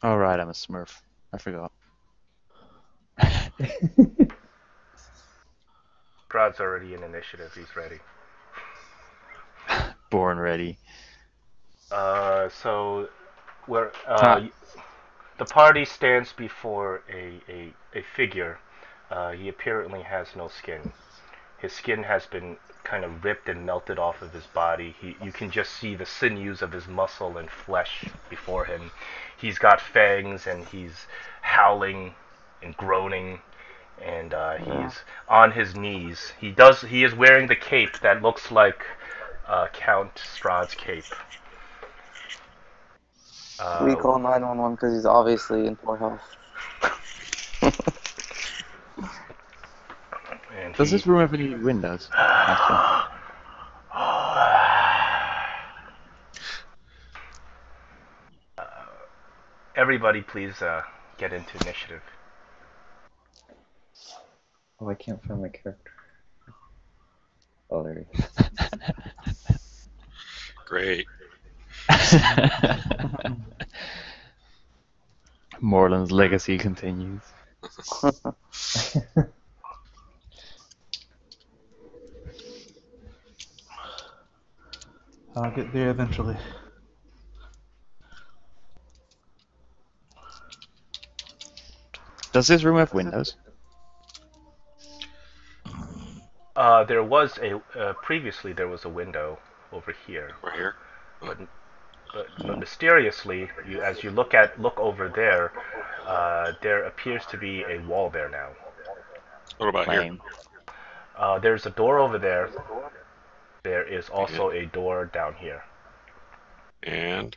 Oh right, I'm a Smurf. I forgot. Strahd's already in initiative. He's ready. Born ready. So we're Ah, the party stands before a figure. He apparently has no skin. His skin has been kind of ripped and melted off of his body. You can just see the sinews of his muscle and flesh before him. He's got fangs and he's howling and groaning, and Yeah. he's on his knees. He is wearing the cape that looks like Count Strahd's cape. We Uh, call 911 because he's obviously in poor health. and does he this room have any windows? Actually, Everybody, please get into initiative. Oh, I can't find my character. Oh, there he Great. Moreland's legacy continues. is. I'll get there eventually. Does this room have windows? There was a previously there was a window over here, Right here. but but mysteriously, as you look over there, there appears to be a wall there now. What about here? Lame. There's a door over there. There is And, also a door down here. and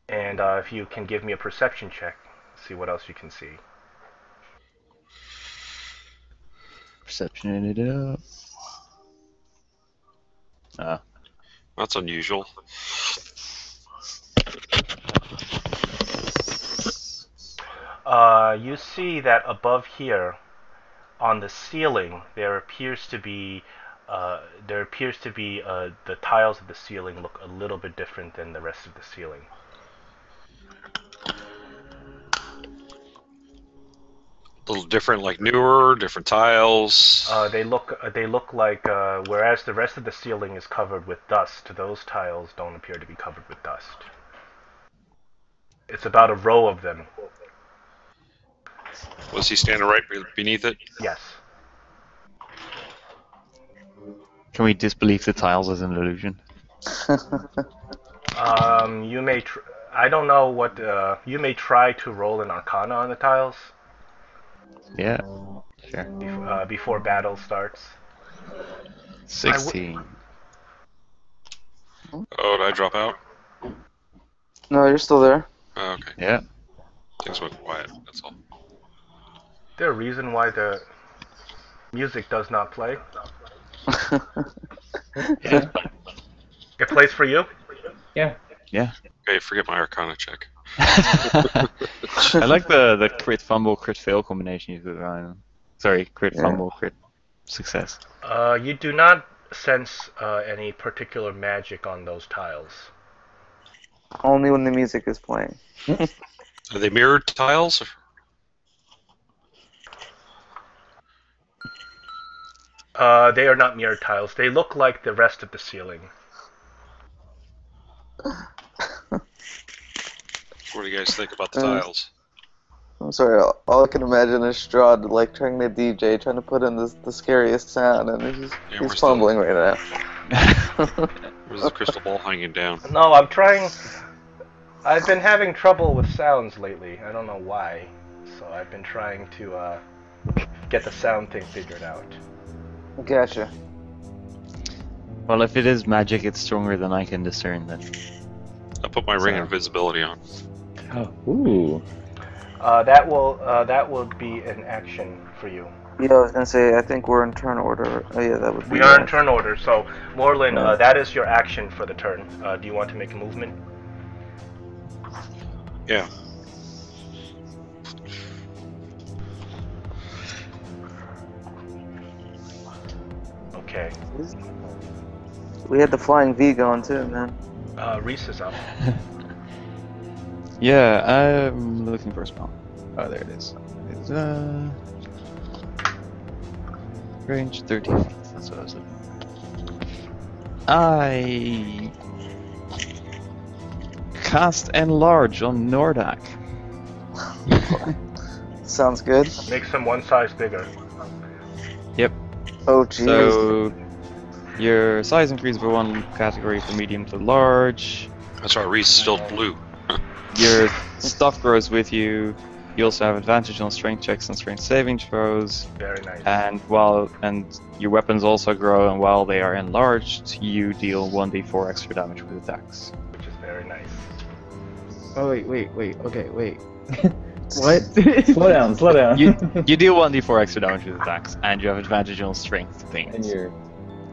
And if you can give me a perception check, see what else you can see. Perception it up. that's unusual. You see that above here, on the ceiling, there appears to be the tiles of the ceiling look a little bit different than the rest of the ceiling. A little different, like newer, different tiles. They look like whereas the rest of the ceiling is covered with dust, those tiles don't appear to be covered with dust. It's about a row of them. Was he standing right beneath it? Yes. Can we disbelieve the tiles as an illusion? You may. I don't know what. You may try to roll an Arcana on the tiles Yeah, sure. before battle starts. 16. Oh, did I drop out? No, you're still there. Oh, okay. Yeah. Things went quiet. That's all. Is there a reason why the music does not play? Yeah. It plays for you? Yeah. Yeah. Okay, forget my Arcana check. I like the crit fumble, crit fail combination you've got going on. Sorry, crit Yeah. fumble, crit success. You do not sense any particular magic on those tiles. Only when the music is playing. Are they mirrored tiles? They are not mirror tiles. They look like the rest of the ceiling. What do you guys think about the Uh, tiles? I'm sorry, all I can imagine is Strahd like trying to DJ, trying to put in the scariest sound, and he's where's fumbling right now. Where's the crystal ball hanging down? No, I'm trying. I've been having trouble with sounds lately. I don't know why. So I've been trying to get the sound thing figured out. Gotcha. Well, if it is magic, it's stronger than I can discern then. I put my ring Sorry. of invisibility on. Oh, ooh. That will be an action for you. Yeah, I was gonna say, I think we're in turn order. Oh yeah, that would be. We are in turn order, so Morlin, Yeah. that is your action for the turn. Do you want to make a movement? Yeah. Okay. We had the flying V going too, man. Reese is up. Yeah, I'm looking for a spell. Oh, there it is. It's range 30 feet. That's what I was looking. I cast Enlarge on Nordak. Sounds good. Makes him one size bigger. Yep. Oh jeez. So your size increases by one category from medium to large. That's why Reese is still blue. Your stuff grows with you. You also have advantage on strength checks and strength saving throws. Very nice. And your weapons also grow, and while they are enlarged, you deal 1d4 extra damage with attacks. Which is very nice. Oh wait. Okay, wait. What? Slow down. You deal 1d4 extra damage with attacks, and you have advantage on strength things. And you're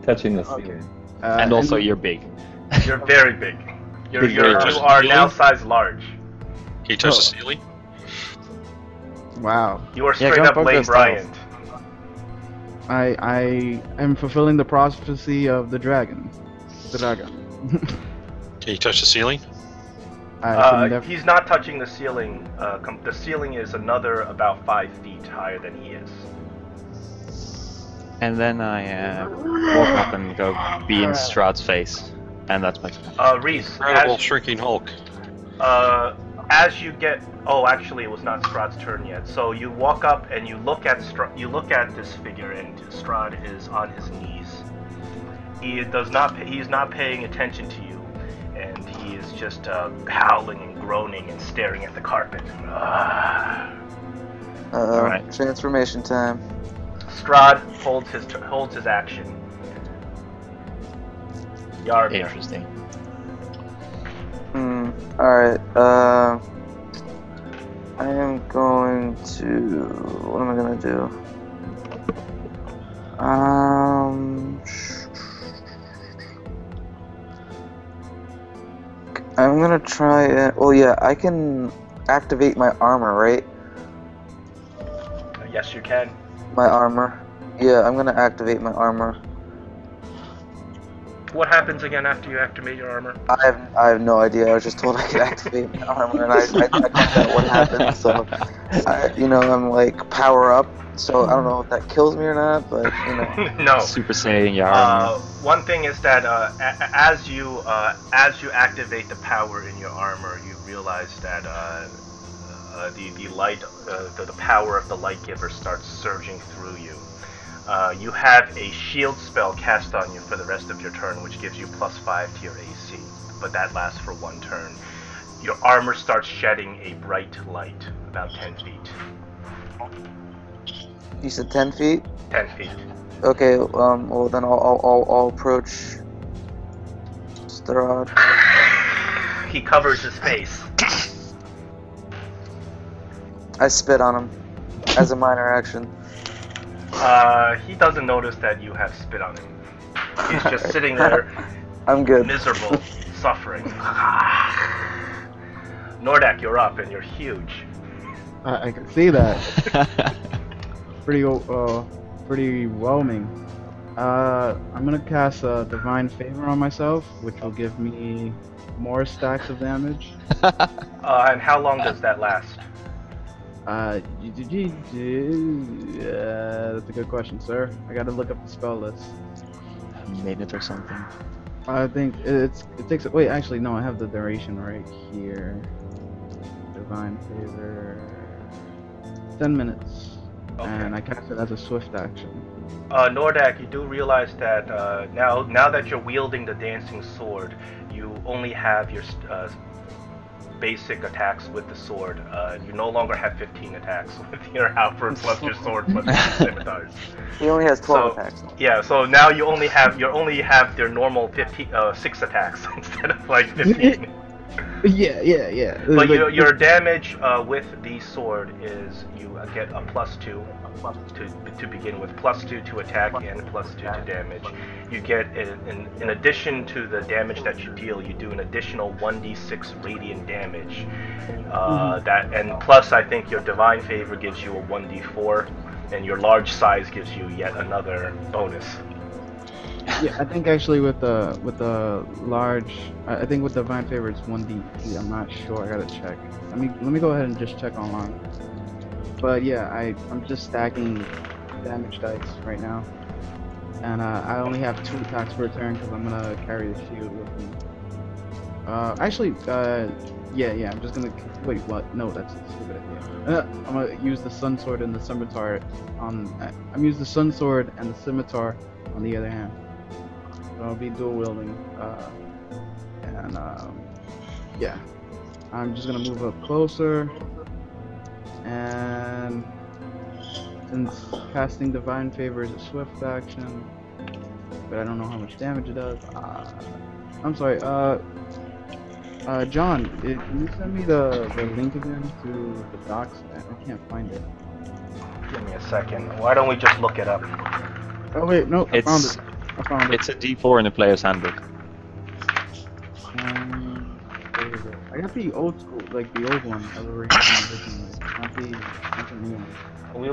touching the ceiling. And also you're big. You're very big. You Big versus are now ceiling? size large. Can you touch the ceiling? Wow. You are Yeah, straight go up poke Lane those Bryant. I am fulfilling the prophecy of the dragon. The dragon. Can you touch the ceiling? I can never. He's not touching the ceiling. The ceiling is another about 5 feet higher than he is. And then I walk up and go be in Strahd's face. And that's my turn. Reese, Incredible shrinking Hulk. as you get, oh, actually, it was not Strahd's turn yet. So you walk up and you look at this figure, and Strahd is on his knees. He's not paying attention to you, and he is just howling and groaning and staring at the carpet. Alright. Transformation time. Strahd holds his action. Yarmir. Interesting. Alright, I am going to... What am I gonna do? I'm gonna try it... Oh yeah, I can activate my armor, right? Yes, you can. My armor. Yeah, I'm gonna activate my armor. What happens again after you activate your armor? I have no idea. I was just told I could activate my armor, and I don't know what happened. So, I'm like power up. So I don't know if that kills me or not, but No. Super Saiyan Yarmir. One thing is that as you activate the power in your armor, you realize that the power of the light giver starts surging through you. You have a shield spell cast on you for the rest of your turn, which gives you +5 to your AC, but that lasts for 1 turn. Your armor starts shedding a bright light, about 10 feet. You said 10 feet. 10 feet. Okay. Well then I'll approach Strahd. He covers his face. I spit on him as a minor action. He doesn't notice that you have spit on him. He's just sitting there, I'm good. miserable, suffering. Nordak, you're up, and you're huge. I can see that. Pretty whelming. I'm gonna cast a Divine Favor on myself, which will give me more stacks of damage. And how long does that last? That's a good question, sir. I gotta look up the spell list. Made it or something. I think it takes. Wait, actually, no. I have the duration right here. Divine Favor. 10 minutes. Okay. And I cast it as a swift action. Nordak, you do realize that now that you're wielding the dancing sword, you only have your basic attacks with the sword. You no longer have 15 attacks with your halberd plus your sword plus your scimitars. He only has 12 attacks. Yeah, so now you only have their normal 6 attacks instead of like 15. Yeah. But your damage with the sword is you get a +2 to begin with, +2 to attack and +2 to damage. You get in addition to the damage that you deal, you do an additional 1d6 radiant damage. And plus I think your Divine Favor gives you a 1d4, and your large size gives you yet another bonus. Yeah, I think actually with the large, I think with the Divine Favor it's 1d8. I'm not sure. I gotta check. Let me go ahead and just check online. But yeah, I'm just stacking damage dice right now, and I only have 2 attacks per turn because I'm gonna carry the shield with me. Actually, yeah. I'm just gonna wait. What? No, that's a stupid idea. I'm gonna use the Sun Sword and the Scimitar on. I'm use the Sun Sword and the Scimitar on the other hand. So I'll be dual wielding. And yeah, I'm just gonna move up closer. And since casting Divine Favor is a swift action, but I don't know how much damage it does. I'm sorry. John, can you send me the link again to the docs? I can't find it. Give me a second. Why don't we just look it up? Oh wait, no, I found it. It's a D4 in the player's handbook. There you go. I got the old school, like the old one. I was originally, not the new one. We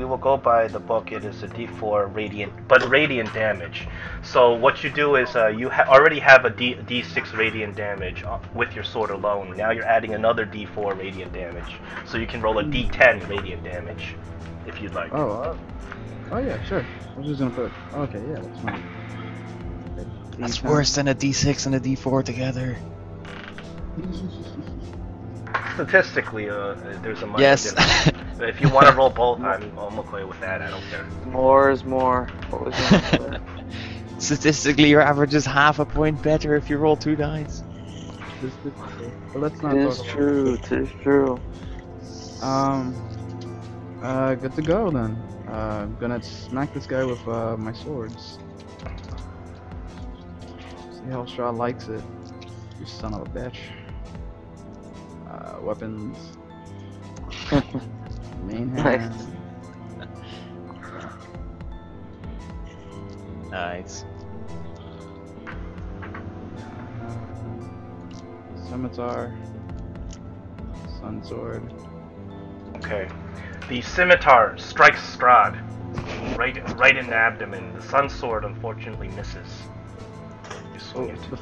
will go by the book. It is a D4 radiant, but radiant damage. So what you do is you already have a D6 radiant damage with your sword alone. Now you're adding another D4 radiant damage, so you can roll a D10 radiant damage if you'd like. Oh yeah, sure. I was just gonna put. Okay, yeah, that's fine. That's worse than a D6 and a D4 together. Statistically, there's a minor Yes. difference. But if you want to roll both, I'm okay with that. I don't care. More is more. What was that? Statistically, your average is half a point better if you roll 2 dice. But let's not It talk is about true. It is true. Good to go then. I'm gonna smack this guy with my swords. See how Strahd likes it. You son of a bitch. Weapons. Main hand. Nice. Scimitar. Sun sword. Okay. The scimitar strikes Strahd right in the abdomen. The sun sword unfortunately misses. You swing it. The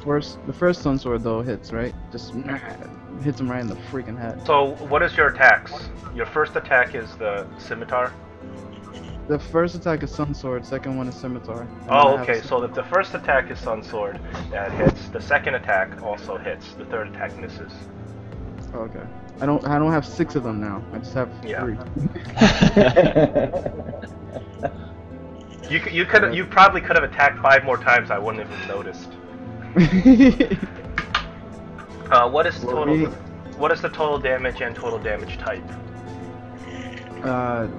first sun sword though hits, right? Just hits him right in the freaking head. So what is your attacks? Your first attack is the scimitar? The first attack is sun sword, second one is scimitar. and then I Oh, have okay. a- So if the first attack is sun sword, that hits. The second attack also hits. The third attack misses. Oh, okay. I don't have 6 of them now. I just have Yeah. 3. You probably could have attacked 5 more times. I wouldn't have even noticed. What is Well, total? What is the total damage and total damage type?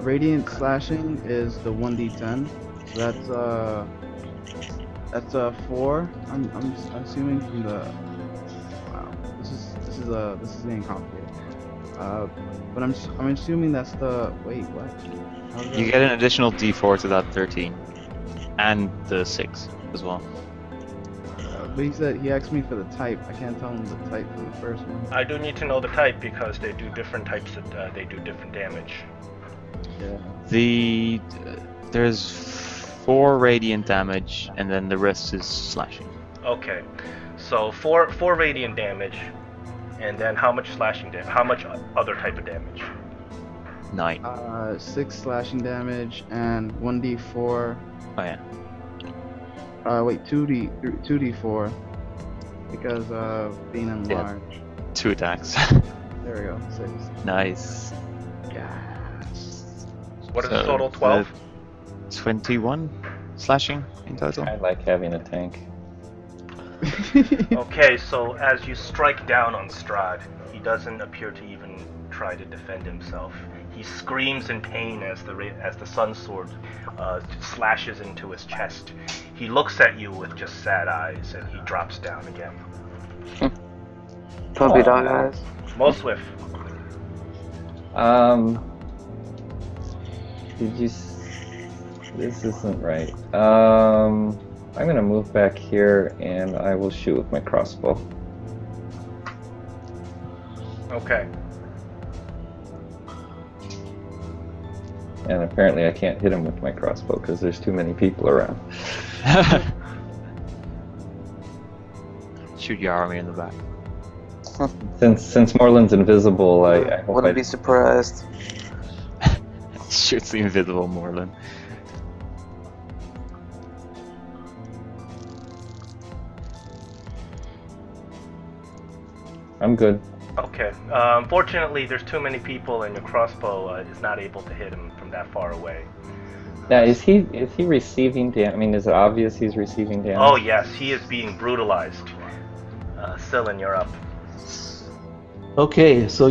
Radiant slashing is the 1d10. So that's 4. I'm assuming from the. Wow, this is getting complicated. But I'm assuming that's the. Wait, what? How's You that? get an additional D4 to that 13. And the 6 as well. But he asked me for the type. I can't tell him the type from the first one. I do need to know the type because they do different types of they do different damage. Yeah. There's 4 radiant damage, and then the rest is slashing. Okay, so four radiant damage, and then how much slashing damage? How much other type of damage? 9. 6 slashing damage and 1d4. Oh yeah. Wait, 2d4 because of being enlarged. 2 attacks. There we go. 6. Nice. Yes. What is So, the total? 12. 21 slashing in total. I like having a tank. Okay, so as you strike down on Strahd, he doesn't appear to even try to defend himself. He screams in pain as the sun sword slashes into his chest. He looks at you with just sad eyes, and he drops down again. Puppy dog eyes. Moswift. Did you? This isn't right. I'm gonna move back here, and I will shoot with my crossbow. Okay. and apparently I can't hit him with my crossbow because there's too many people around. Shoot Yaromir in the back. Since Morland's invisible, I hope Wouldn't be surprised. Shoots the invisible Morland. I'm good. Okay. Unfortunately, there's too many people, and your crossbow is not able to hit him from that far away. Now, is he receiving damage? I mean, is it obvious he's receiving damage? Oh yes, he is being brutalized. Sylvan, you're up. Okay, so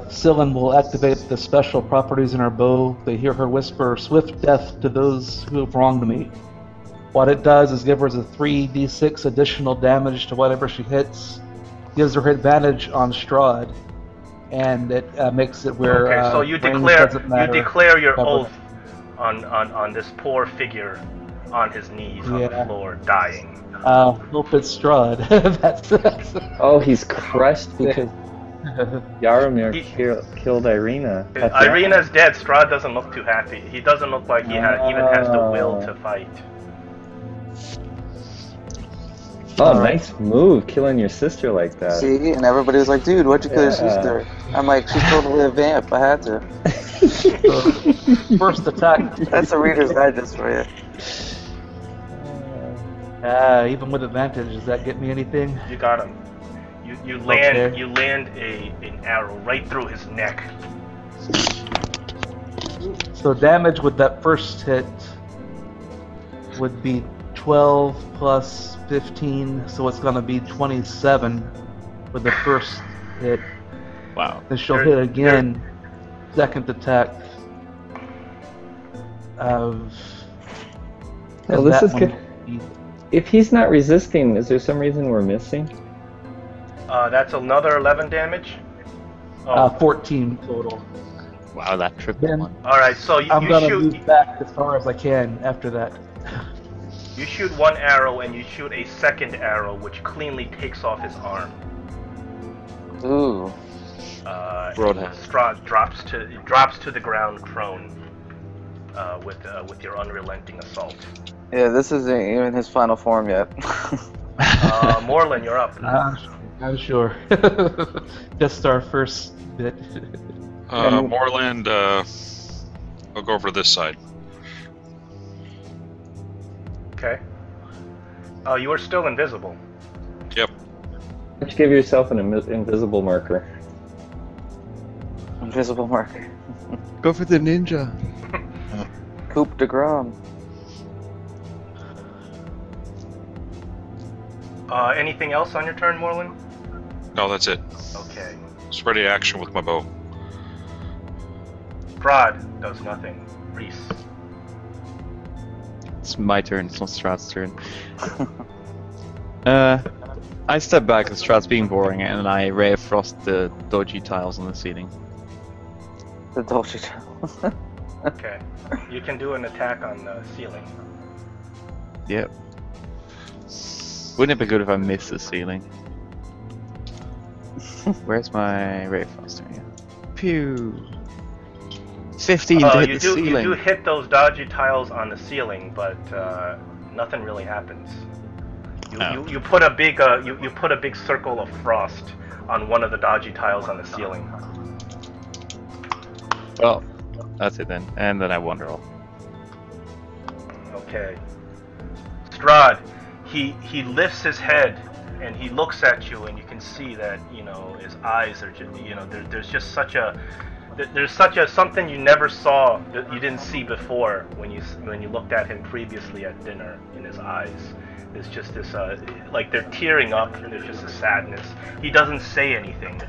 Sylvan will activate the special properties in her bow. They hear her whisper, "Swift death to those who have wronged me." What it does is give her a 3d6 additional damage to whatever she hits. Gives her advantage on Strahd, and it makes it where okay, so you range declare doesn't matter. you declare your Cover. oath on this poor figure on his knees on the floor, dying. Hope it's Strahd. that's Oh, he's crushed because Yaromir killed Irina. Irina's dead. Strahd doesn't look too happy. He doesn't look like he even has the will to fight. Oh, nice move, killing your sister like that. See, and everybody was like, "Dude, why'd you kill your sister?" I'm like, "She's totally a vamp. I had to." First attack. That's a Reader's Digest for you. Even with advantage, does that get me anything? You got him. You land an arrow right through his neck. So damage with that first hit would be 12 plus 15, so it's gonna be 27 with the first hit. Wow. Then she'll hit again, second attack. Well, this is good. If he's not resisting, is there some reason we're missing? That's another 11 damage. 14 total. Wow, that triple Then- one. All right, so I'm you gonna shoot. move back as far as I can after that. You shoot one arrow and you shoot a second arrow, which cleanly takes off his arm. Ooh. Roadhead. Strahd drops to the ground prone with your unrelenting assault. Yeah, this isn't even his final form yet. Morland, you're up. I'm sure. Just our first bit. Moreland, I'll go over to this side. Okay. You are still invisible. Yep. Why don't you give yourself an invisible marker? Invisible marker. Go for the ninja. Coup de Grom. Anything else on your turn, Morland? No, that's it. Okay. It's ready to action with my bow. Strahd does nothing. Reese. It's my turn, it's not Strahd's turn. I step back as Strahd's being boring and I ray of frost the dodgy tiles on the ceiling. The Dolce Tile. Okay. You can do an attack on the ceiling. Yep. Wouldn't it be good if I missed the ceiling? Where's my ray of frost? Here? Pew! 15 to hit the ceiling. You do hit those dodgy tiles on the ceiling, but nothing really happens. You put a big you put a big circle of frost on one of the dodgy tiles on the ceiling. Well, that's it then. And then I wander off. Okay. Strahd, he lifts his head and he looks at you, and you can see that his eyes are just there's just such a something you never saw, that you didn't see before when you looked at him previously at dinner. In his eyes, there's just this like they're tearing up, and there's just a sadness. He doesn't say anything.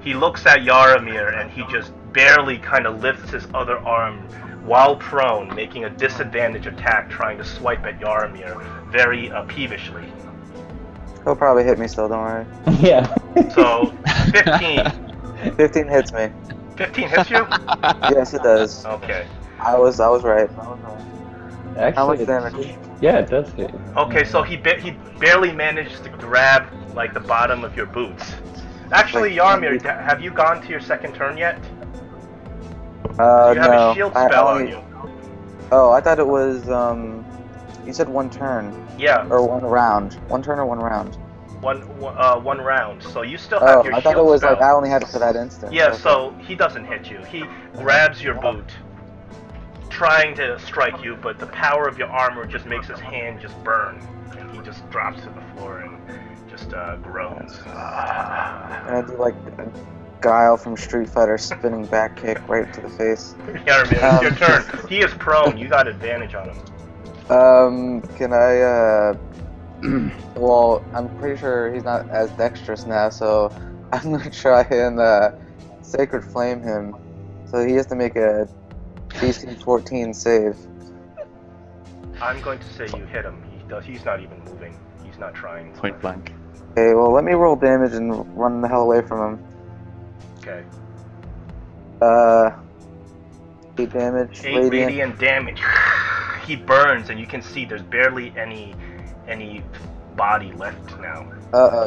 He looks at Yaromir and he just barely kind of lifts his other arm while prone, making a disadvantage attack, trying to swipe at Yaromir very peevishly. He'll probably hit me still, don't worry. Yeah. So 15. 15 hits me. 15 hits you? Yes, it does. Okay. I was right. Actually, How much damage? Yeah, it does hit. Okay, so he barely managed to grab like the bottom of your boots. Actually, Yaromir, have you gone to your second turn yet? You have no. a shield I spell only- on you. Oh, I thought it was, you said 1 turn. Yeah, Or 1 round. 1 turn or 1 round? one round. So you still have Oh, your I shield thought it was spell. like I only had it for that instant. Yeah, Okay. so he doesn't hit you. He grabs your boot, trying to strike you, but the power of your armor just makes his hand just burn, and he just drops to the floor and just groans. And I do like a Guile from Street Fighter spinning back kick right to the face. Yaramir, it's your turn. He is prone. You got advantage on him. Can I, well, I'm pretty sure he's not as dexterous now, so I'm gonna try and, Sacred Flame him. So he has to make a DC 14 save. I'm going to say you hit him. He's not even moving. He's not trying. Point blank. Okay, well, let me roll damage and run the hell away from him. Okay. 8 damage, 8 radiant damage. He burns, and you can see there's barely any body left now.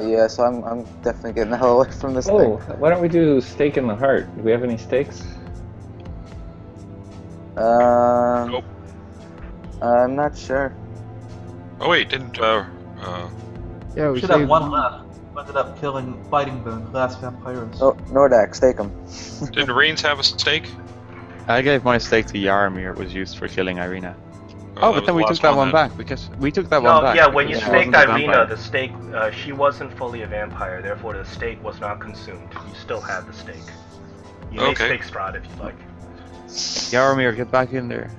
Yeah, so I'm definitely getting the hell away from this Oh, thing. why don't we do stake in the heart? Do we have any stakes? Nope. I'm not sure. Oh wait, didn't Yeah, we Should have saved one left. Ended up fighting the last vampires. Oh, Nordak, stake him. didn't Reigns have a stake? I gave my stake to Yaramir. It was used for killing Irina. Oh, that but then we was the took that last one then. back because we took that one No, back. yeah, when you because she staked wasn't a Irina, vampire. the stake, she wasn't fully a vampire, therefore the stake was not consumed. You still have the stake. You may Okay. stake Strahd if you'd like. Yaramir, get back in there.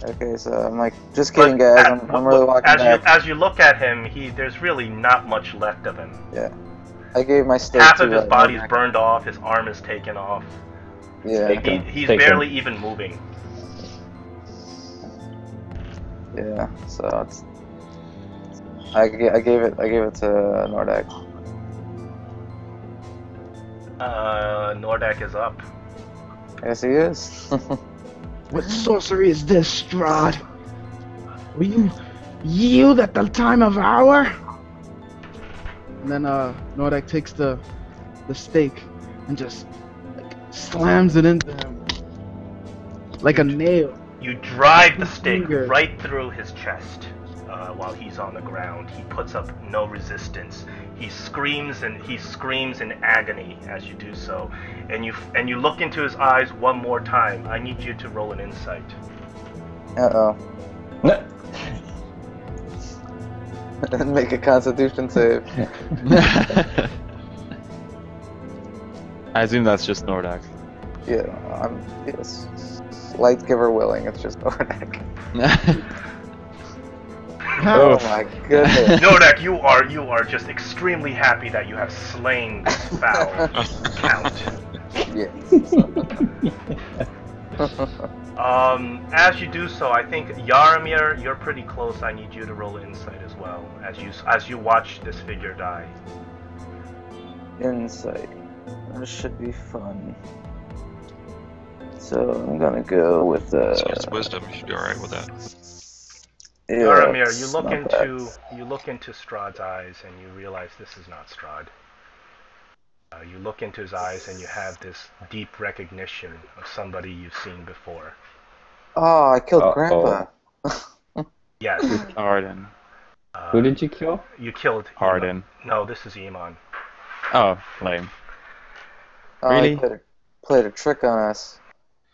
Okay, so I'm like, just kidding, guys. I'm really walking back. As you look at him, there's really not much left of him. Yeah. I gave my stake Half to of his body's Nordak. burned off, his arm is taken off. Yeah, He's Take barely him. even moving. yeah. So it's. I gave it to Nordak. Nordak is up. Yes, he is. What sorcery is this, Strahd? Will you yield at the time of hour? And then Nordak takes the stake and just like slams it into him like a nail. You drive the stake Finger. right through his chest while he's on the ground. He puts up no resistance. He screams in agony as you do so, and you look into his eyes one more time. I need you to roll an insight. Uh-oh. And make a Constitution save. I assume that's just Nordak. Yeah, yes. Light giver willing. It's just Nordak. Oh my goodness. Nordak, you are just extremely happy that you have slain this foul count. Yes. As you do so, I think Yaramir, you're pretty close. I need you to roll insight as well as you watch this figure die. Insight. This should be fun. So I'm gonna go with So it's wisdom. You should be all right with that. yeah, Yaramir, it's not bad. you look into Strahd's eyes and you realize this is not Strahd. You look into his eyes and you have this deep recognition of somebody you've seen before. Oh, I killed Uh-oh. Grandpa. Yes. Arden. Who did you kill? You killed Arden. No, this is Iman. Oh, lame. Oh, Really? He played a trick on us.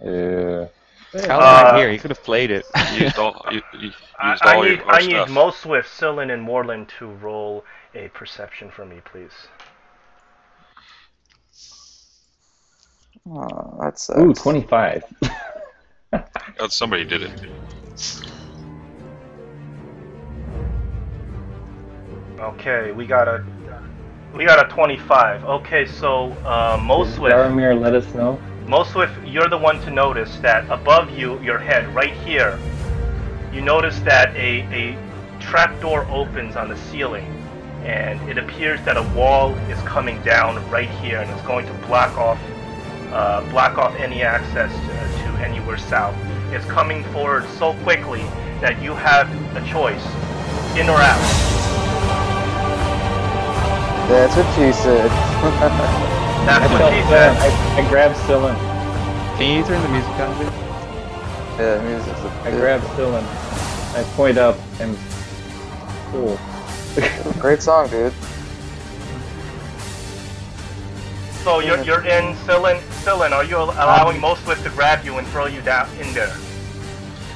How right here? He could have played it. You used all, you used I all need your I need stuff. Moswift, Sillin, and Moreland to roll a perception for me, please. Oh, that sucks. Ooh, 25. Oh, somebody did it. Okay, we got a 25. Okay, so Moswift. Yaramir, let us know. Moswift, you're the one to notice that above you, your head, right here, you notice that a trapdoor opens on the ceiling, and it appears that a wall is coming down right here, and it's going to block off any access to anywhere south. It's coming forward so quickly that you have a choice, in or out. That's what she said. That's I what felt she bad. said. I grabbed Scylla. Can you turn the music down, dude? Yeah, music's I grab Dylan. I point up and cool. great song, dude. So you're in Cylin, are you allowing Moswith to grab you and throw you down in there?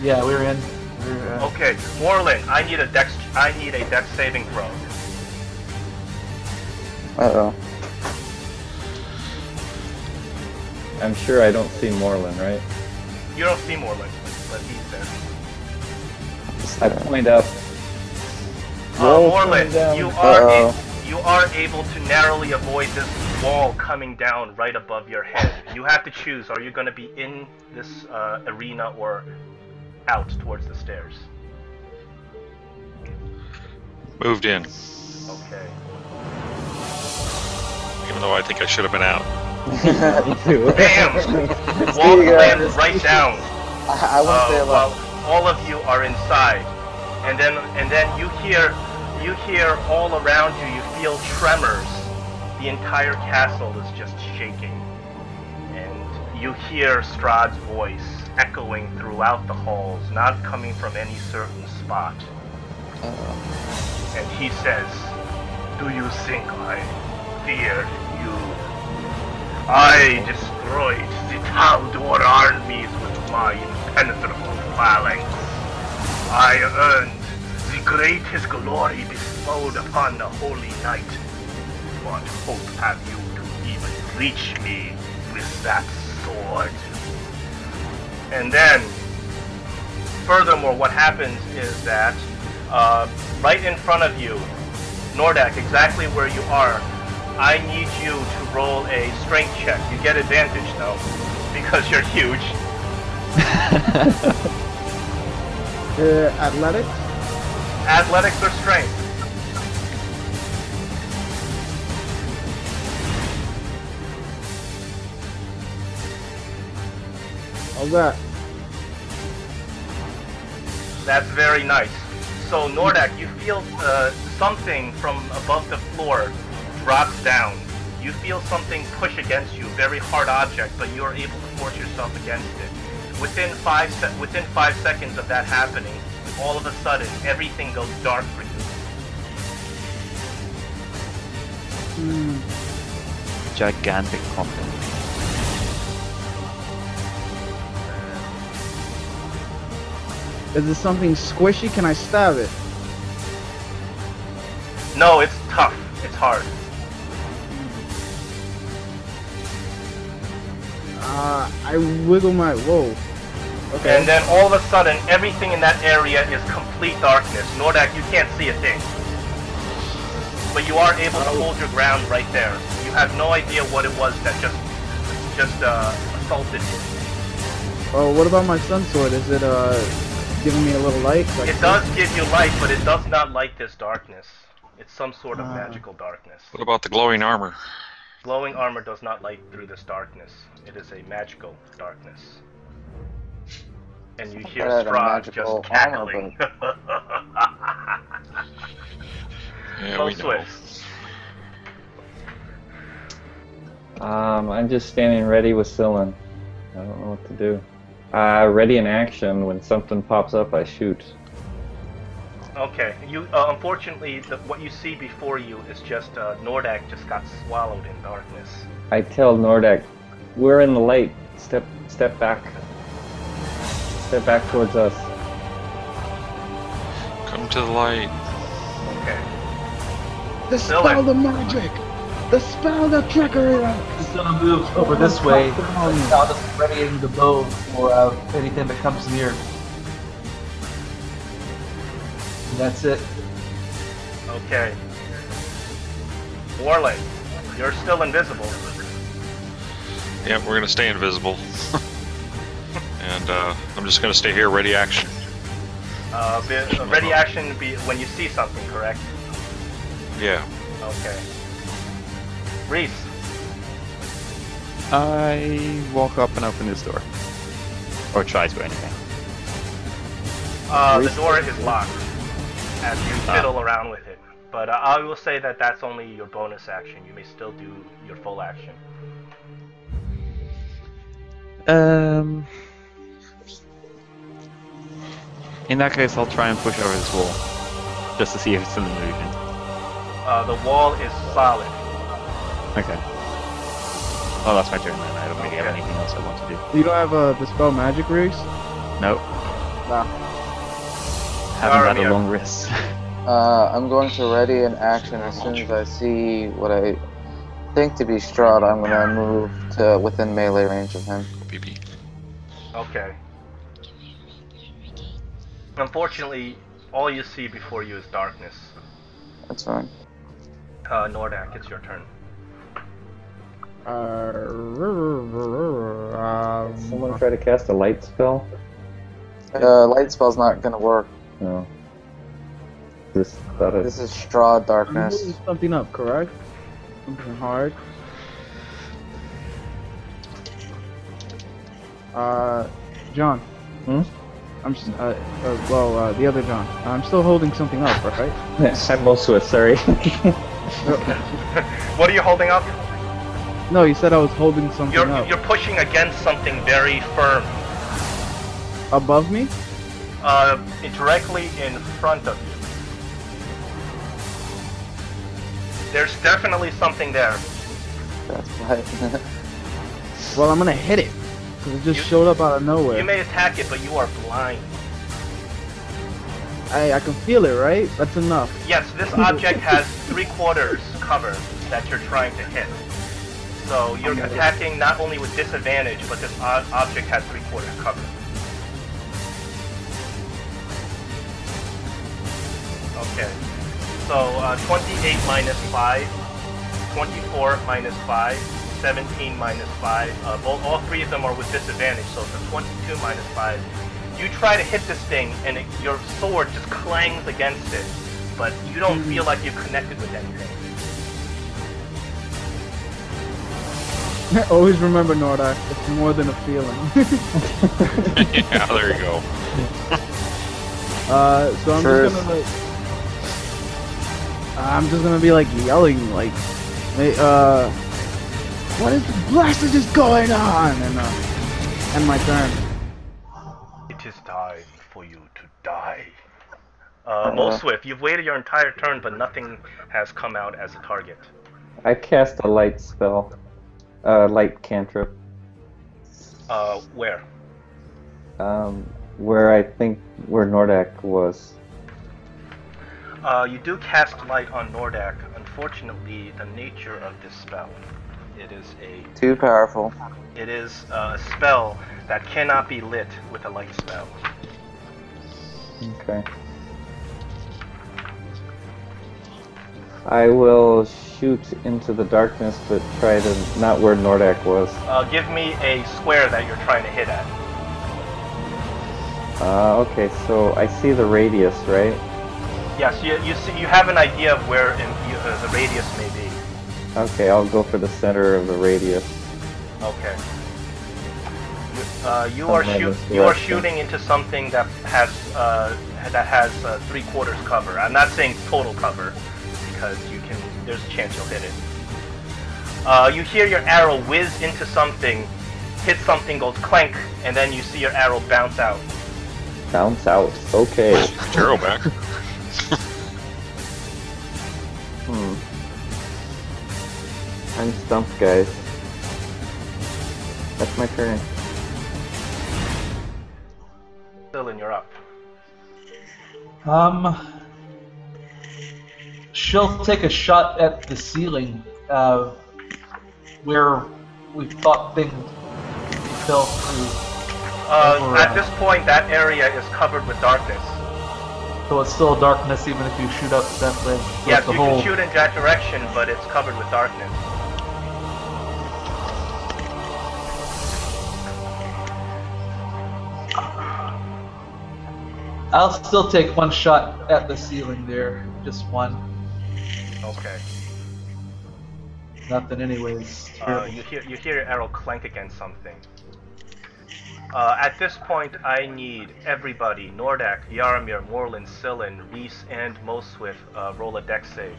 Yeah, we're in. Okay, Moreland, I need a dex saving throw. Uh-oh. I'm sure I don't see Moreland, right? You don't see Moreland, but he's there. I point up. Moreland, down. you are able to narrowly avoid this wall coming down right above your head. You have to choose: are you going to be in this arena or out towards the stairs? Moved in, Okay. even though I think I should have been out. Bam! Wall slams right down. I want to say While about. all of you are inside, and then you hear all around you. You feel tremors. The entire castle is just shaking, and you hear Strahd's voice echoing throughout the halls, not coming from any certain spot. And he says, "Do you think I fear you? I destroyed the Taldor armies with my impenetrable phalanx. I earned the greatest glory bestowed upon the holy knight. What hope have you to even reach me with that sword?" And then, furthermore, what happens is that right in front of you, Nordak, exactly where you are, I need you to roll a strength check. You get advantage though, because you're huge. Athletics? Athletics or strength? How's that? That's very nice. So Nordak, you feel something from above the floor drops down. You feel something push against you, very hard object, but you are able to force yourself against it. Within 5 seconds of that happening, all of a sudden, everything goes dark for you. Gigantic pumpkin. Is this something squishy? Can I stab it? No, it's tough. It's hard. I wiggle my... Whoa. Okay. And then all of a sudden, everything in that area is complete darkness. Nordak, you can't see a thing. But you are able to hold your ground right there. You have no idea what it was that just assaulted you. Oh, what about my sun sword? Is it, giving me a little light? It does give you light, but it does not light this darkness. It's some sort of magical darkness. What about the glowing armor? Glowing armor does not light through this darkness. It is a magical darkness. And you hear Strahd just cackling. Yeah, we know. I'm just standing ready with Cylin. I don't know what to do. Ready in action. When something pops up, I shoot. Okay, you unfortunately, what you see before you is just Nordak just got swallowed in darkness. I tell Nordak, we're in the light. Step back. Step back towards us. Come to the light. Okay. Dispel the magic! Dispel the trickery! He's gonna move over this way. Now just readying the bow for anything that comes near. And that's it. Okay. Warley, you're still invisible. Yeah, we're gonna stay invisible. And I'm just gonna stay here, ready action. Ready action be when you see something, correct? Yeah. Okay. Reese. I walk up and open this door. Or try to, anyway. The door is locked as you fiddle around with it. But I will say that that's only your bonus action. You may still do your full action. In that case, I'll try and push over this wall, just to see if it's an illusion. The wall is solid. Okay. Oh, that's my turn then. I don't really have Okay. anything else I want to do. You don't have Dispel Magic, Reese? Nope. Nah. Haven't had a Faramir. long rest. I'm going to ready an action as soon as I see what I think to be Strahd. I'm gonna move to within melee range of him. BB. Okay. Unfortunately, all you see before you is darkness. That's fine. Nordak, it's your turn. Someone try to cast a light spell? Light spell's not gonna work. No. This thought This is Strahd I'm darkness. moving something up, correct? Something hard. John. Hmm? I'm just, the other John. I'm still holding something up, right? I'm Moswith, sorry. What are you holding up? No, you said I was holding something up. You're pushing against something very firm. Above me? Directly in front of you. There's definitely something there. That's right. Well, I'm gonna hit it. Cause it just You- showed up out of nowhere. You may attack it, but you are blind. I can feel it, right? That's enough. Yes, this object has 3/4 cover that you're trying to hit. So you're attacking not only with disadvantage, but this object has 3/4 cover. Okay. So 28 minus 5, 24 minus 5, 17 minus 5. All three of them are with disadvantage, so it's a 22 minus 5. You try to hit this thing, and your sword just clangs against it, but you don't feel like you've connected with anything. Always remember, Nordak, it's more than a feeling. Yeah, there you go. So I'm Sure. just gonna like, be like yelling like, hey, what is the blasted is going on? And my turn. It is time for you to die. Most Swift, you've waited your entire turn, but nothing has come out as a target. I cast a light spell. Light cantrip. Where? Where Nordak was. You do cast light on Nordak. Unfortunately, the nature of this spell, it is Too powerful. a spell that cannot be lit with a light spell. Okay. I will shoot into the darkness, but try to not where Nordak was. Give me a square that you're trying to hit at. Okay, so I see the radius, right? Yes, you have an idea of where the radius may be. Okay, I'll go for the center of the radius. Okay. You Somewhere are in this you are direction. shooting into something that has 3/4 cover. I'm not saying total cover, because there's a chance you'll hit it. You hear your arrow whiz into something, hit something, goes clank, and then you see your arrow bounce out. Bounce out. Okay. Arrow back. I'm stumped, guys. That's my turn. Dylan, you're up. She'll take a shot at the ceiling, where we thought things fell through. At this point, that area is covered with darkness. So it's still darkness even if you shoot up that way. So Yes, it's a you whole... can shoot in that direction, but it's covered with darkness. I'll still take one shot at the ceiling there. Just one. Okay. Nothing anyways. You hear your arrow clank against something. At this point, I need everybody, Nordak, Yaramir, Morlin, Sillin, Reese, and Moswith, roll a dex save.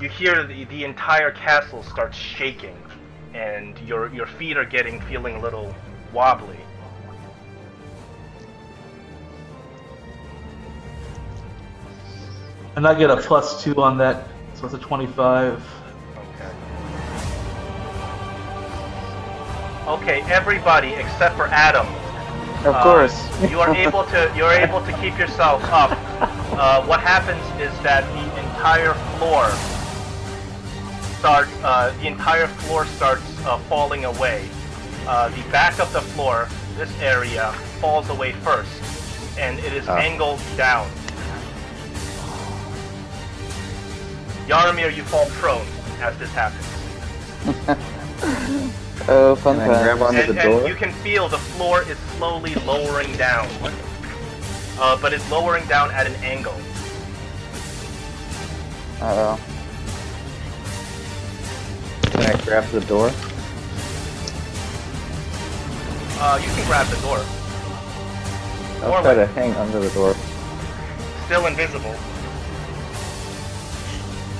You hear the entire castle starts shaking, and your feet are feeling a little wobbly. And I get a +2 on that, so it's a 25. Okay, everybody except for Adam. Of course. you're able to keep yourself up. What happens is that the entire floor starts falling away. The back of the floor, this area, falls away first, and it is angled down. Yaramir, you fall prone as this happens. Oh, fun Can I grab time. onto the door? And you can feel the floor is slowly lowering down. But it's lowering down at an angle. Uh-oh. Can I grab the door? You can grab the door. I'll try to hang under the door. Still invisible.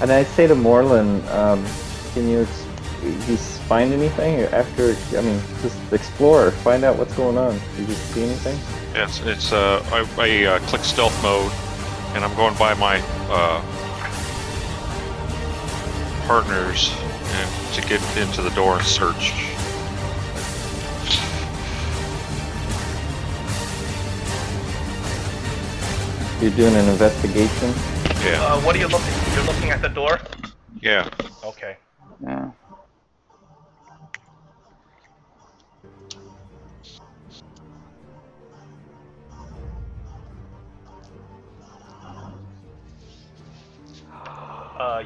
And I say to Morlin, can you find anything after? I mean, just explore, find out what's going on. Did you see anything? Yes, it's I click stealth mode, and I'm going by my partners and to get into the door and search. You're doing an investigation? Yeah. What are you looking? You're looking at the door? Yeah. Okay. Yeah.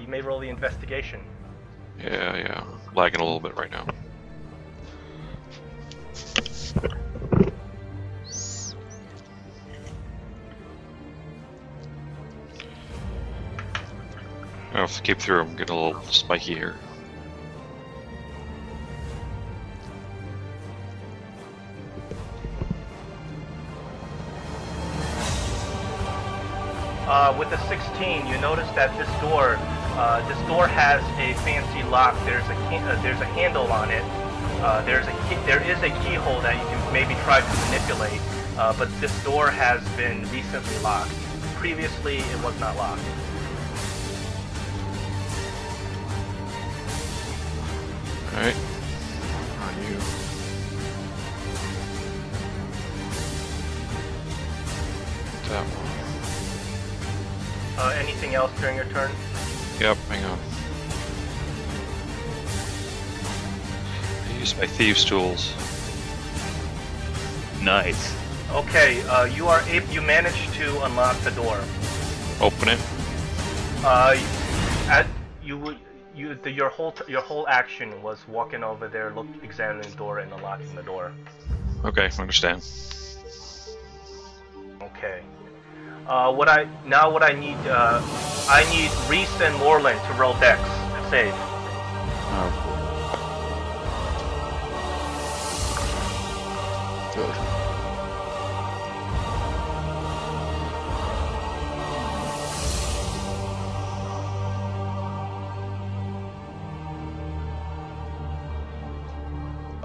You may roll the investigation. Yeah. Lagging a little bit right now. I have to keep through. I'm getting a little spiky here. With a 16, you notice that this door has a fancy lock. There's a handle on it. There is a keyhole that you can maybe try to manipulate, but this door has been recently locked. Previously, it was not locked. Alright. On you. That one. Anything else during your turn? Yep, hang on. I use my thieves' tools. Nice. Okay, you managed to unlock the door. Open it. Your whole action was walking over there, examining the door, and unlocking the door. Okay, understand. Okay. What I need, I need Reese and Moreland to roll Dex save. Oh. Good.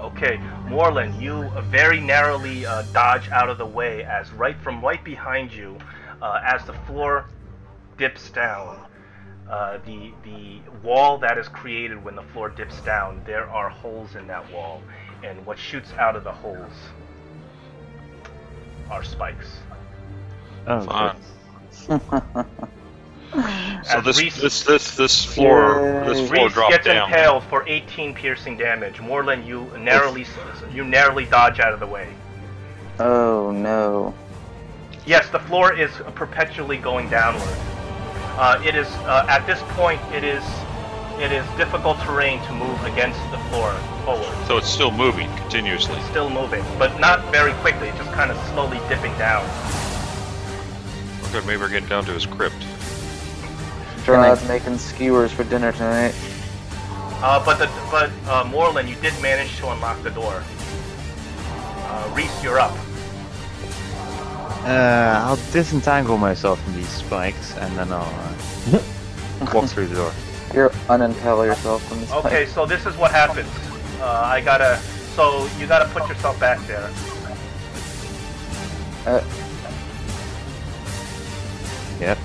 Okay, Moreland, you very narrowly dodge out of the way as right behind you, as the floor dips down. The wall that is created when the floor dips down, there are holes in that wall, and what shoots out of the holes are spikes. Oh, Fine. So As this Reese floor dropped gets down. impaled for 18 piercing damage. Moreland, you narrowly dodge out of the way. Oh no. Yes, the floor is perpetually going downward. It is at this point it is difficult terrain to move against the floor forward. So it's still moving continuously. It's still moving, but not very quickly. Just kind of slowly dipping down. Okay, maybe we're getting down to his crypt. Strahd's making skewers for dinner tonight. But Moreland, you did manage to unlock the door. Reese, you're up. I'll disentangle myself from these spikes and then I'll walk through the door. You're unentangle yourself from this Okay, so this is what happens. I gotta. So you gotta put yourself back there. Yep.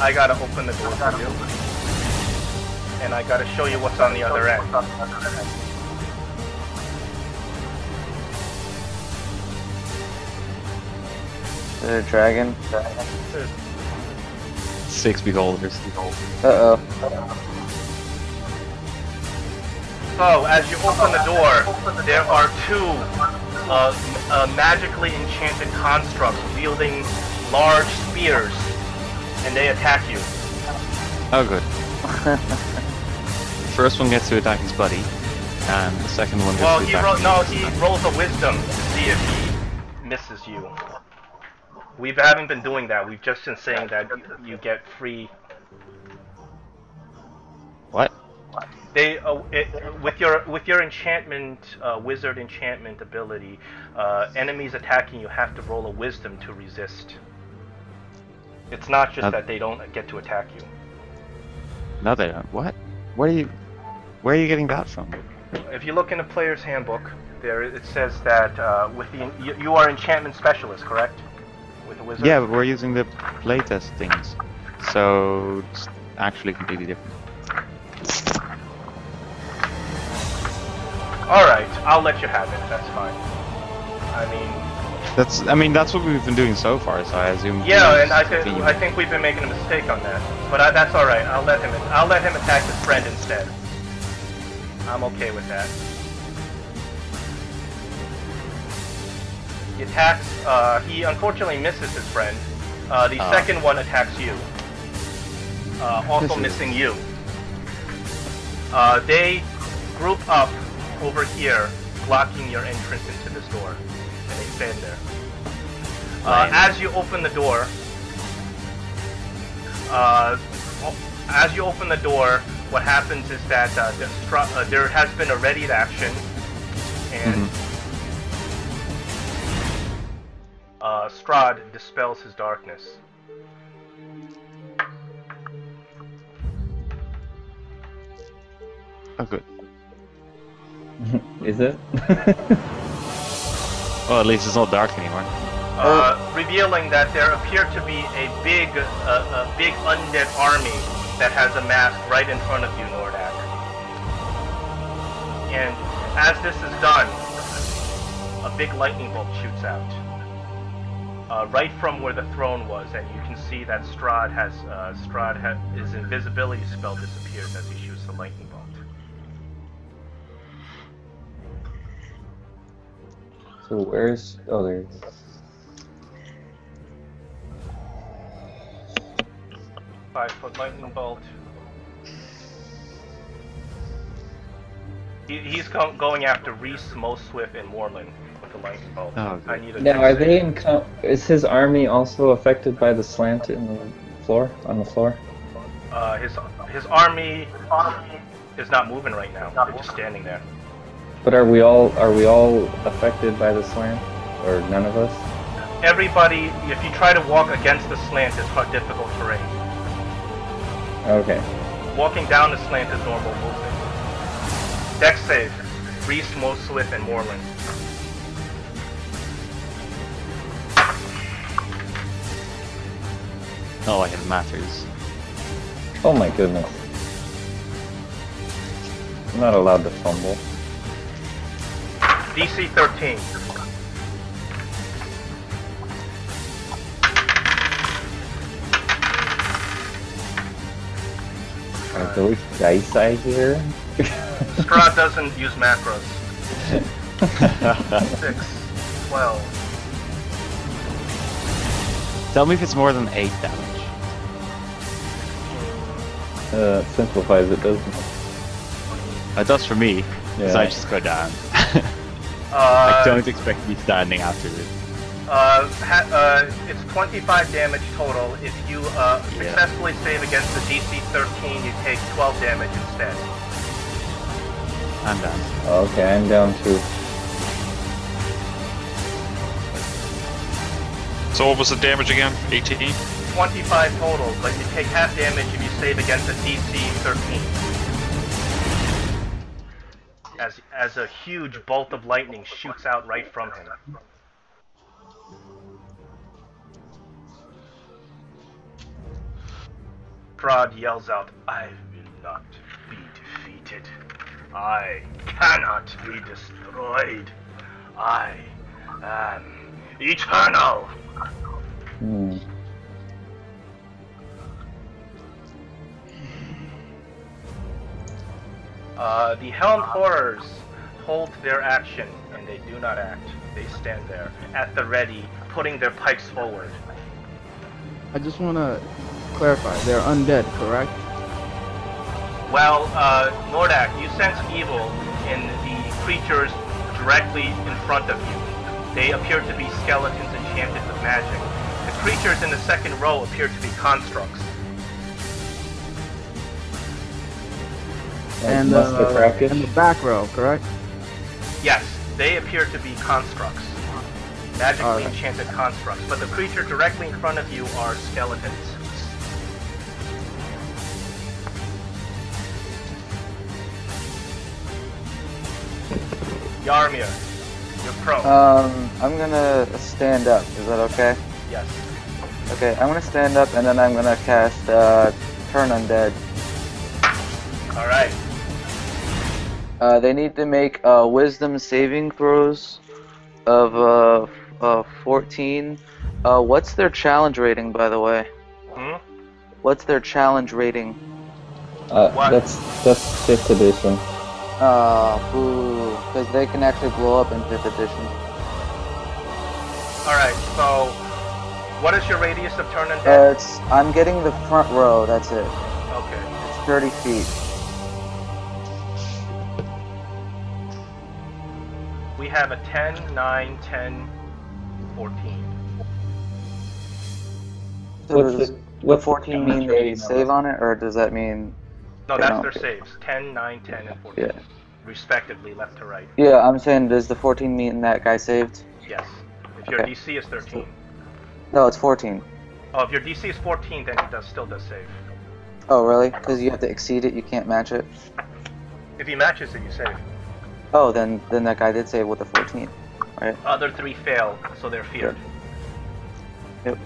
I gotta open the door for you. And I gotta show you what's on the other end. The dragon. 6 beholders. Uh-oh. So, as you open the door, there are two magically enchanted constructs wielding large spears, and they attack you. Oh, good. The first one gets to attack his buddy, and the second one gets to attack he rolls a wisdom to see if he misses you. We haven't been doing that. We've just been saying that you get free. What? They with your enchantment wizard enchantment ability, enemies attacking you have to roll a wisdom to resist. It's not just that they don't get to attack you. No, they don't. What? Where are you getting that from? If you look in the player's handbook, there it says that with the you are enchantment specialist, correct? With a wizard. Yeah, but we're using the playtest things, so it's actually completely different. All right, I'll let you have it. That's fine. I mean, that's what we've been doing so far. So I assume. Yeah, and I think we've been making a mistake on that. But that's all right. I'll let him attack his friend instead. I'm okay with that. He attacks. He unfortunately misses his friend. The second one attacks you. Also missing you. They group up over here, blocking your entrance into this door, and they stand there. As you open the door, what happens is that there has been a readied action, and Strahd dispels his darkness. Oh, good. Is it? Well, at least it's not dark anymore. Revealing that there appear to be a big undead army that has amassed right in front of you, Nordak. And as this is done, a big lightning bolt shoots out. Right from where the throne was, and you can see that his invisibility spell disappears as he shoots the lightning bolt. So where's... Oh, there it is. Five-foot lightning bolt. He's going after Reese, Moswift, and Moreland with the lightning bolt. Oh, I need a now, are they in... Is his army also affected by the slant in the floor? On the floor? His army is not moving right now. They're just standing there. But are we all affected by the slant, or none of us? Everybody, if you try to walk against the slant, it's quite difficult terrain. Okay. Walking down the slant is normal movement. Dex save. Reese, Moswift, and Moreland. Not like it matters. Oh my goodness. I'm not allowed to fumble. DC 13. Are those dice I hear? Strahd doesn't use macros. 6, 12. Tell me if it's more than 8 damage. It simplifies it, doesn't it? It does for me, because Yeah. I just go down. I don't expect to be standing after this. It's 25 damage total. If you successfully save against the DC 13, you take 12 damage instead. I'm down. Okay, I'm down too. So what was the damage again? 18? 25 total, but you take half damage if you save against a DC 13. as a huge bolt of lightning shoots out right from him. Strahd yells out, "I will not be defeated. I cannot be destroyed. I am eternal." The Helmed Horrors hold their action, and they do not act. They stand there, at the ready, putting their pikes forward. I just want to clarify, they're undead, correct? Well, Nordak, you sense evil in the creatures directly in front of you. They appear to be skeletons enchanted with magic. The creatures in the second row appear to be constructs. And the back row, correct? Yes, they appear to be constructs. Magically enchanted constructs. But the creature directly in front of you are skeletons. Yarmir, you're prone. I'm gonna stand up. Is that okay? Yes. Okay, I'm gonna stand up and then I'm gonna cast Turn Undead. Alright. They need to make Wisdom saving throws of 14. What's their challenge rating, by the way? What's their challenge rating? That's 5th edition. Boo. Because they can actually blow up in 5th edition. Alright, so what is your radius of turn undead? I'm getting the front row, that's it. Okay. It's 30 feet. We have a 10, 9, 10, 14. So does 14 mean they save on it, or does that mean... No, that's their saves. 10, 9, 10, and 14. Yeah. Respectively, left to right. Yeah, I'm saying, does the 14 mean that guy saved? Yes. If your DC is 13. No, it's 14. Oh, if your DC is 14, then he still does save. Oh, really? Because you have to exceed it, you can't match it? If he matches it, you save. Oh, then that guy did save with the 14, right? Other 3 fail, so they're feared. Yep.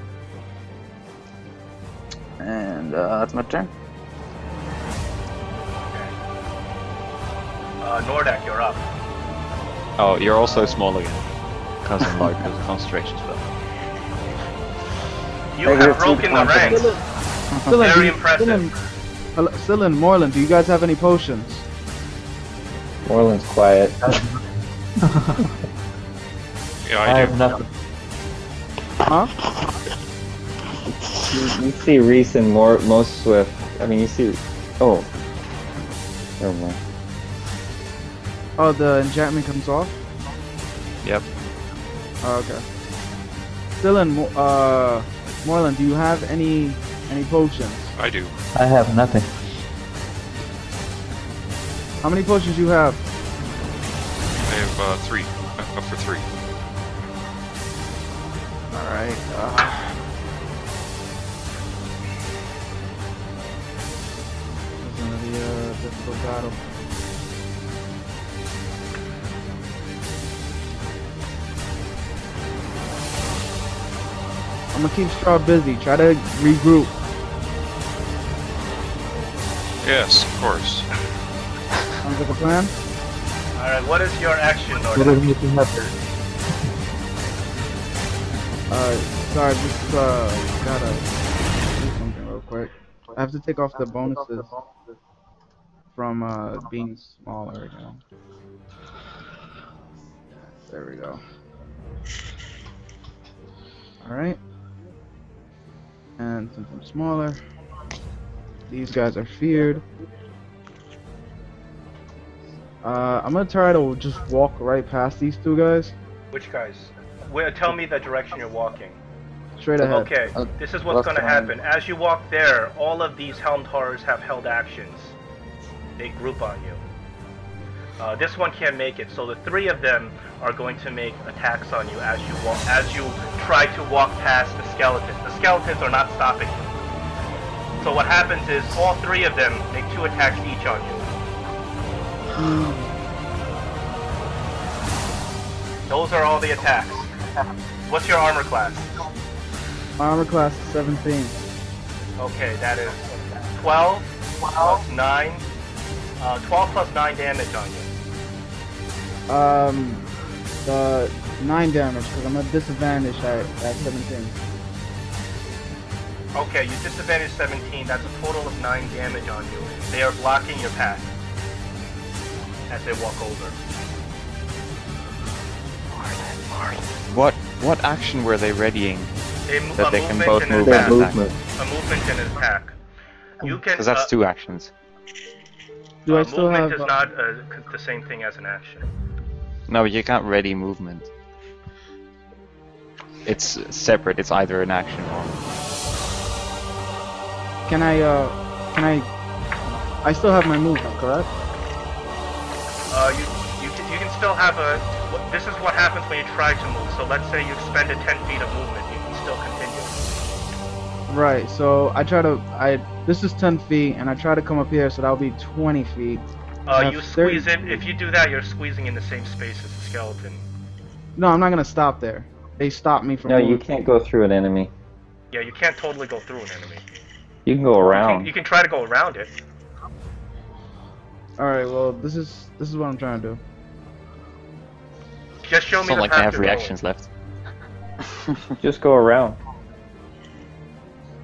And that's my turn. Nordak, you're up. Oh, you're also small again. Because of concentration spell. You have broken the ranks. Very impressive. Scylla and Moreland, do you guys have any potions? Moreland's quiet. Yeah, I I have do. nothing. Huh? You see Reese and most Swift. I mean, you see... Oh. Never mind. Oh, the enchantment comes off? Yep. Oh, okay. Scylla and Moreland, do you have any potions? I do. I have nothing. How many potions do you have? I have 3. Up for 3. Alright, this is gonna be a difficult battle. I'm gonna keep Strahd busy. Try to regroup. Yes, of course. Sounds like a plan? Alright, what is your action, What Nordak? are you making up there? Sorry, just gotta do something real quick. I have to take off the bonuses from being smaller again. There we go. Alright. And since I'm smaller, these guys are feared. I'm gonna try to just walk right past these two guys. Which guys? Tell me the direction you're walking. Straight ahead. Okay, this is what's going to happen. As you walk there, all of these Helmed Horrors have held actions. They group on you. This one can't make it, so the 3 of them are going to make attacks on you as you try to walk past the skeletons. The skeletons are not stopping you. So what happens is all 3 of them make 2 attacks each on you. Those are all the attacks. What's your armor class? My armor class is 17. Okay, that is 12 plus 9. 12 plus 9 damage on you. The 9 damage, because I'm at disadvantage at 17. Okay, you disadvantage 17. That's a total of 9 damage on you. They are blocking your path as they walk over. What action were they readying? That they can both move Their and attack? movement. A movement and an attack. You can. Because that's 2 actions. Do I still movement have? is not the same thing as an action. No, you can't ready movement. It's separate. It's either an action or. Can I? I still have my movement, correct? You can still have a. This is what happens when you try to move. So let's say you expended 10 feet of movement. You can still continue. Right. So I try to. This is 10 feet, and I try to come up here, so that'll be 20 feet. You squeeze it. If you do that, you're squeezing in the same space as the skeleton. No, I'm not gonna stop there. They stop me from. No, moving. you can't go through an enemy. Yeah, you can't totally go through an enemy. You can go around. You can try to go around it. All right. Well, this is what I'm trying to do. Just show It's me not the like I path have you're reactions left. Just go around.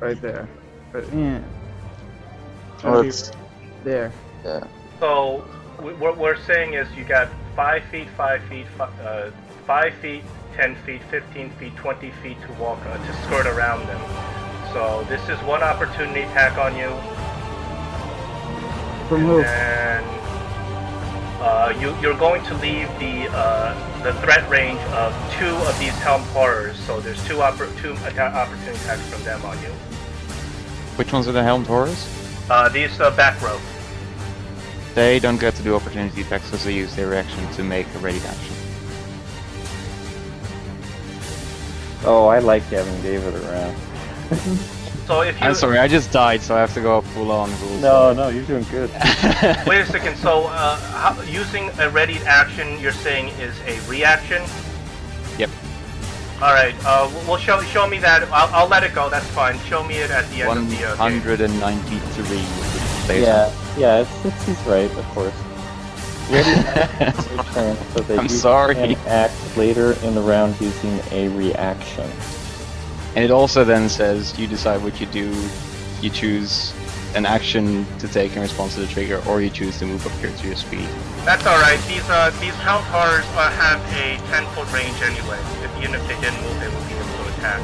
Right there. Right, yeah. Oh, it's, There. yeah. going. So what we're saying is you got 5 feet, 5 feet, 5 feet, 10 feet, 15 feet, 20 feet to walk to skirt around them. So this is one opportunity attack on you. From who? And you're going to leave the threat range of 2 of these helmed horrors. So there's 2 opportunity attacks from them on you. Which ones are the helmed horrors? These back row. They don't get to do opportunity attacks because they use their reaction to make a ready action. Oh, I like having David around. So if you I'm sorry, I just died, so I have to go full on rules. No, you're doing good. wait a second. So using a readied action, you're saying is a reaction? Yep. All right. Well, show me that. I'll let it go. That's fine. Show me it at the end of the game. 193. Yeah, he's right, of course. Ready your turn so that I'm you sorry. can act later in the round using a reaction. And it also then says you decide what you do. You choose an action to take in response to the trigger, or you choose to move up here to your speed. That's all right. These helmed horrors have a 10-foot range anyway. Even if they didn't move, they would be able to attack.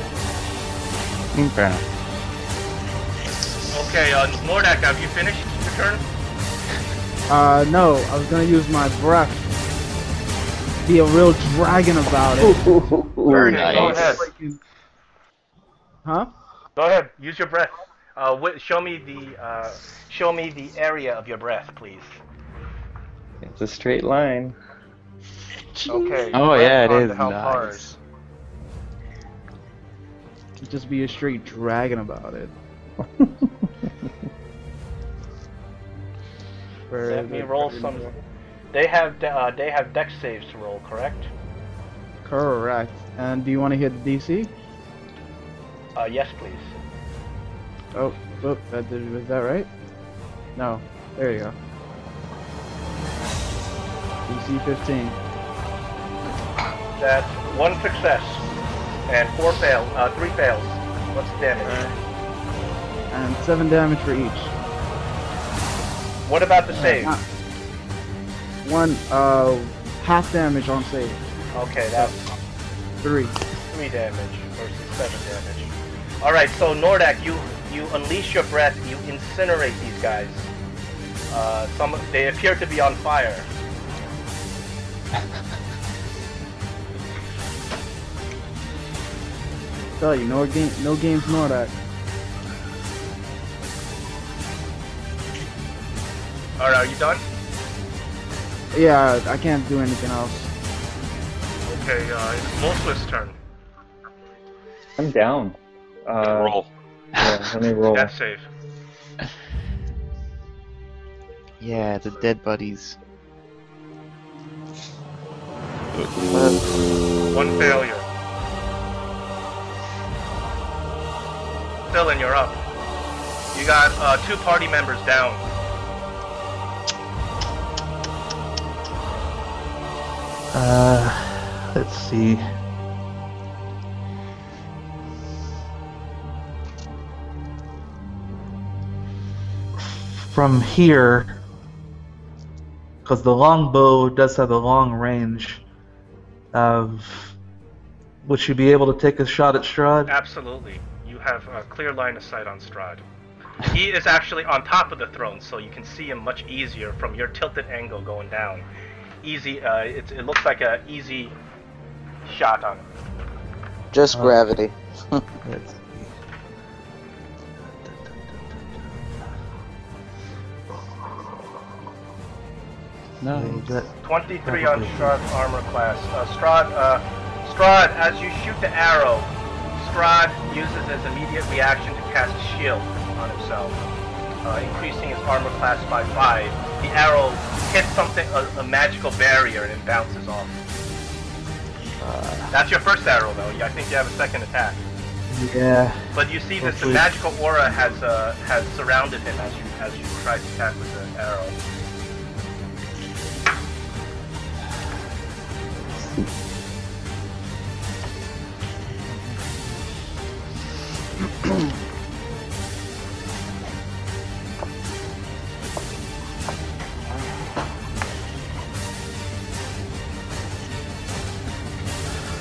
Fair enough. Okay, Nordak, have you finished your turn? No, I was gonna use my breath. Be a real dragon about it. Very nice. Go ahead. Huh? Go ahead. Use your breath. Show me the area of your breath, please. It's a straight line. Okay. Oh yeah, it breath on is the helmed nice. horrors. Just be a straight dragon about it. Let me roll some. They have dex saves to roll, correct? Correct. And do you want to hit the DC? Yes, please. Oh, was that right? No. There you go. DC 15. That's 1 success and 3 fails. What's the damage? And 7 damage for each. What about the save? One, half damage on save. Okay, that's 3. 3 damage versus 7 damage. Alright, so Nordak, you unleash your breath, you incinerate these guys. They appear to be on fire. Tell you, no games Nordak. Alright, are you done? Yeah, I can't do anything else. Okay, it's Molswift's turn. I'm down. Roll. Yeah, let me roll. Death save. Yeah, the dead buddies. One failure. Dylan, you're up. You got 2 party members down. Let's see. From here, because the longbow does have a long range, would you be able to take a shot at Strahd? Absolutely. You have a clear line of sight on Strahd. He is actually on top of the throne, so you can see him much easier from your tilted angle going down. Easy. It looks like an easy shot on him. Just gravity. Let's see. No. 23 on Strahd's armor class. Strahd, as you shoot the arrow, Strahd uses his immediate reaction to cast a shield on himself, increasing his armor class by 5. The arrow hits something, a magical barrier, and it bounces off. That's your first arrow, though. I think you have a second attack. Yeah. But you see this, the magical aura has surrounded him as you try to attack with the arrow.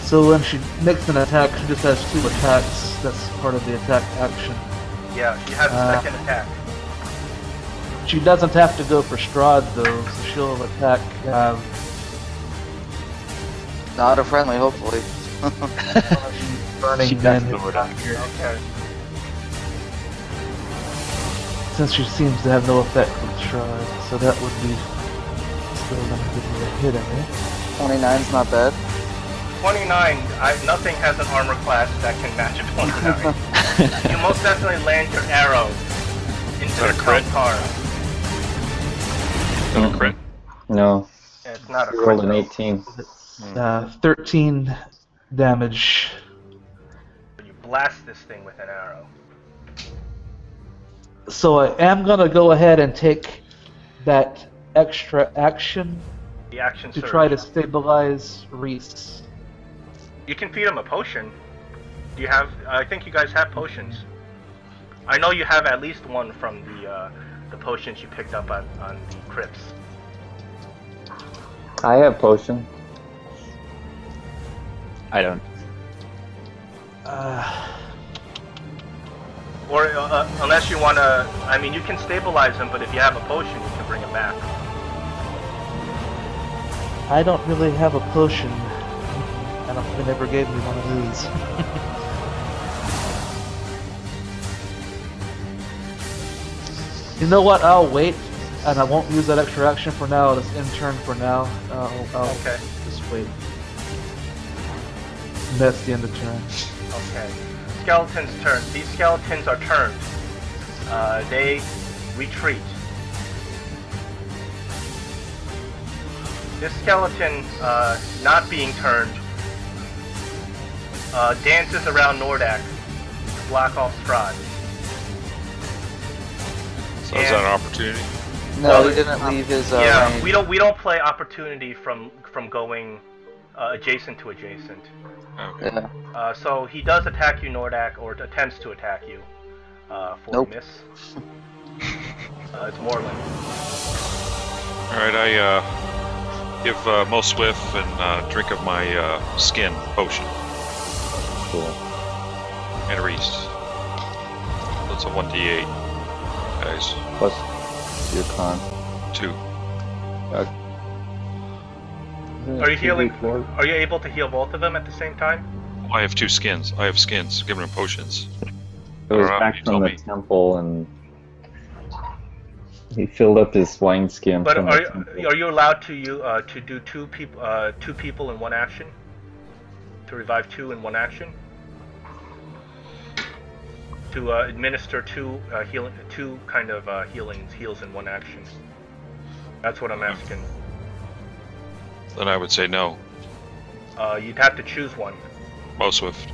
So when she makes an attack, she just has 2 attacks. That's part of the attack action. Yeah, she has a second attack. She doesn't have to go for Strahd though, so she'll attack. Not a friendly, hopefully. Burning She men. got the down here. Okay. Since she seems to have no effect with Strahd, so that would be still gonna give me a hit, I think. 29's not bad. 29, nothing has an armor class that can match a 29. You most definitely land your arrow into that the a crit? car. Is that a crit? No. It's not a You rolled crit. an though. 18. 13 damage. You blast this thing with an arrow. So I am gonna go ahead and take that extra action The action to surge. try to stabilize Reese. You can feed him a potion. Do you have? I think you guys have potions. I know you have at least one from the potions you picked up on the crypts. I have potion. I don't. Or unless you wanna, I mean, you can stabilize him, but if you have a potion, you can bring him back. I don't really have a potion. I don't think they never gave me one of these. You know what? I'll wait, and I won't use that extra action for now. It's in turn for now. I'll Okay. just wait. And that's the end of turn. Okay. Skeleton's turn. These skeletons are turned. They retreat. This skeleton, not being turned, dances around Nordak to block off Strahd. So is that an opportunity? No, he didn't leave his Yeah, range. we don't play opportunity from going adjacent to adjacent. Okay. Yeah. So he does attack you, Nordak, or attempts to attack you for Nope. a miss. It's Morland. Alright, I give Mo Swift and drink of my skin potion. Cool. And Reese. That's a 1d8, guys. Plus your con. 2. Are you healing? Are you able to heal both of them at the same time? I have 2 skins. I have skins. Giving them potions. It was Alright, back you from tell the me. temple, and he filled up his wineskin. But from the are temple. you allowed to do two people in one action? To revive 2 in one action? To administer 2 kind of heals in one action. That's what I'm asking. Then I would say no. You'd have to choose one. Mo Swift.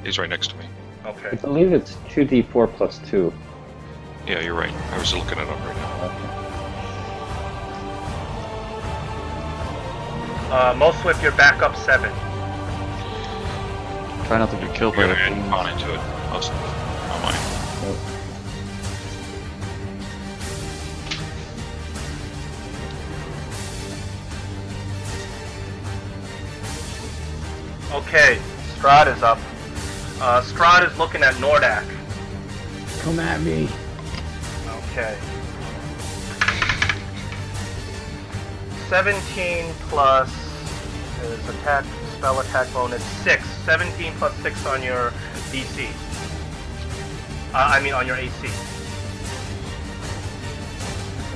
He's right next to me. I Okay. believe it's 2d4 plus 2. Yeah, you're right. I was looking it up right now. Okay. Mo Swift, you're back up 7. Try not to get killed by You're the gonna add things. on into it. Mo Swift. Not mine. Okay, Strahd is up. Strahd is looking at Nordak. Come at me. Okay. 17 plus his attack, spell attack bonus 6. 17 plus 6 on your DC. I mean on your AC.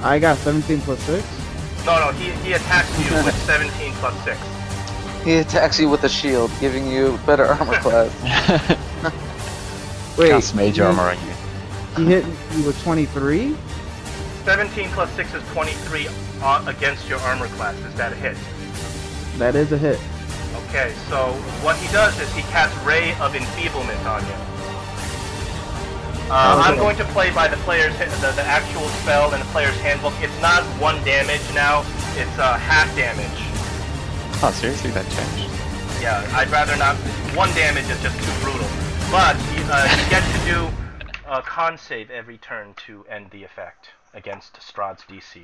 I got 17 plus 6. No, he attacks you with 17 plus 6. He attacks you with a shield, giving you better armor class. Wait, Cast mage armor on you. he hit me with 23? 17 plus 6 is 23 against your armor class. Is that a hit? That is a hit. Okay, so what he does is he casts Ray of Enfeeblement on you. I'm going to play by the player's the actual spell in the player's handbook. It's not 1 damage now; it's half damage. Oh, seriously, that changed. Yeah, I'd rather not. 1 damage is just too brutal. But you get to do a con save every turn to end the effect against Strahd's DC.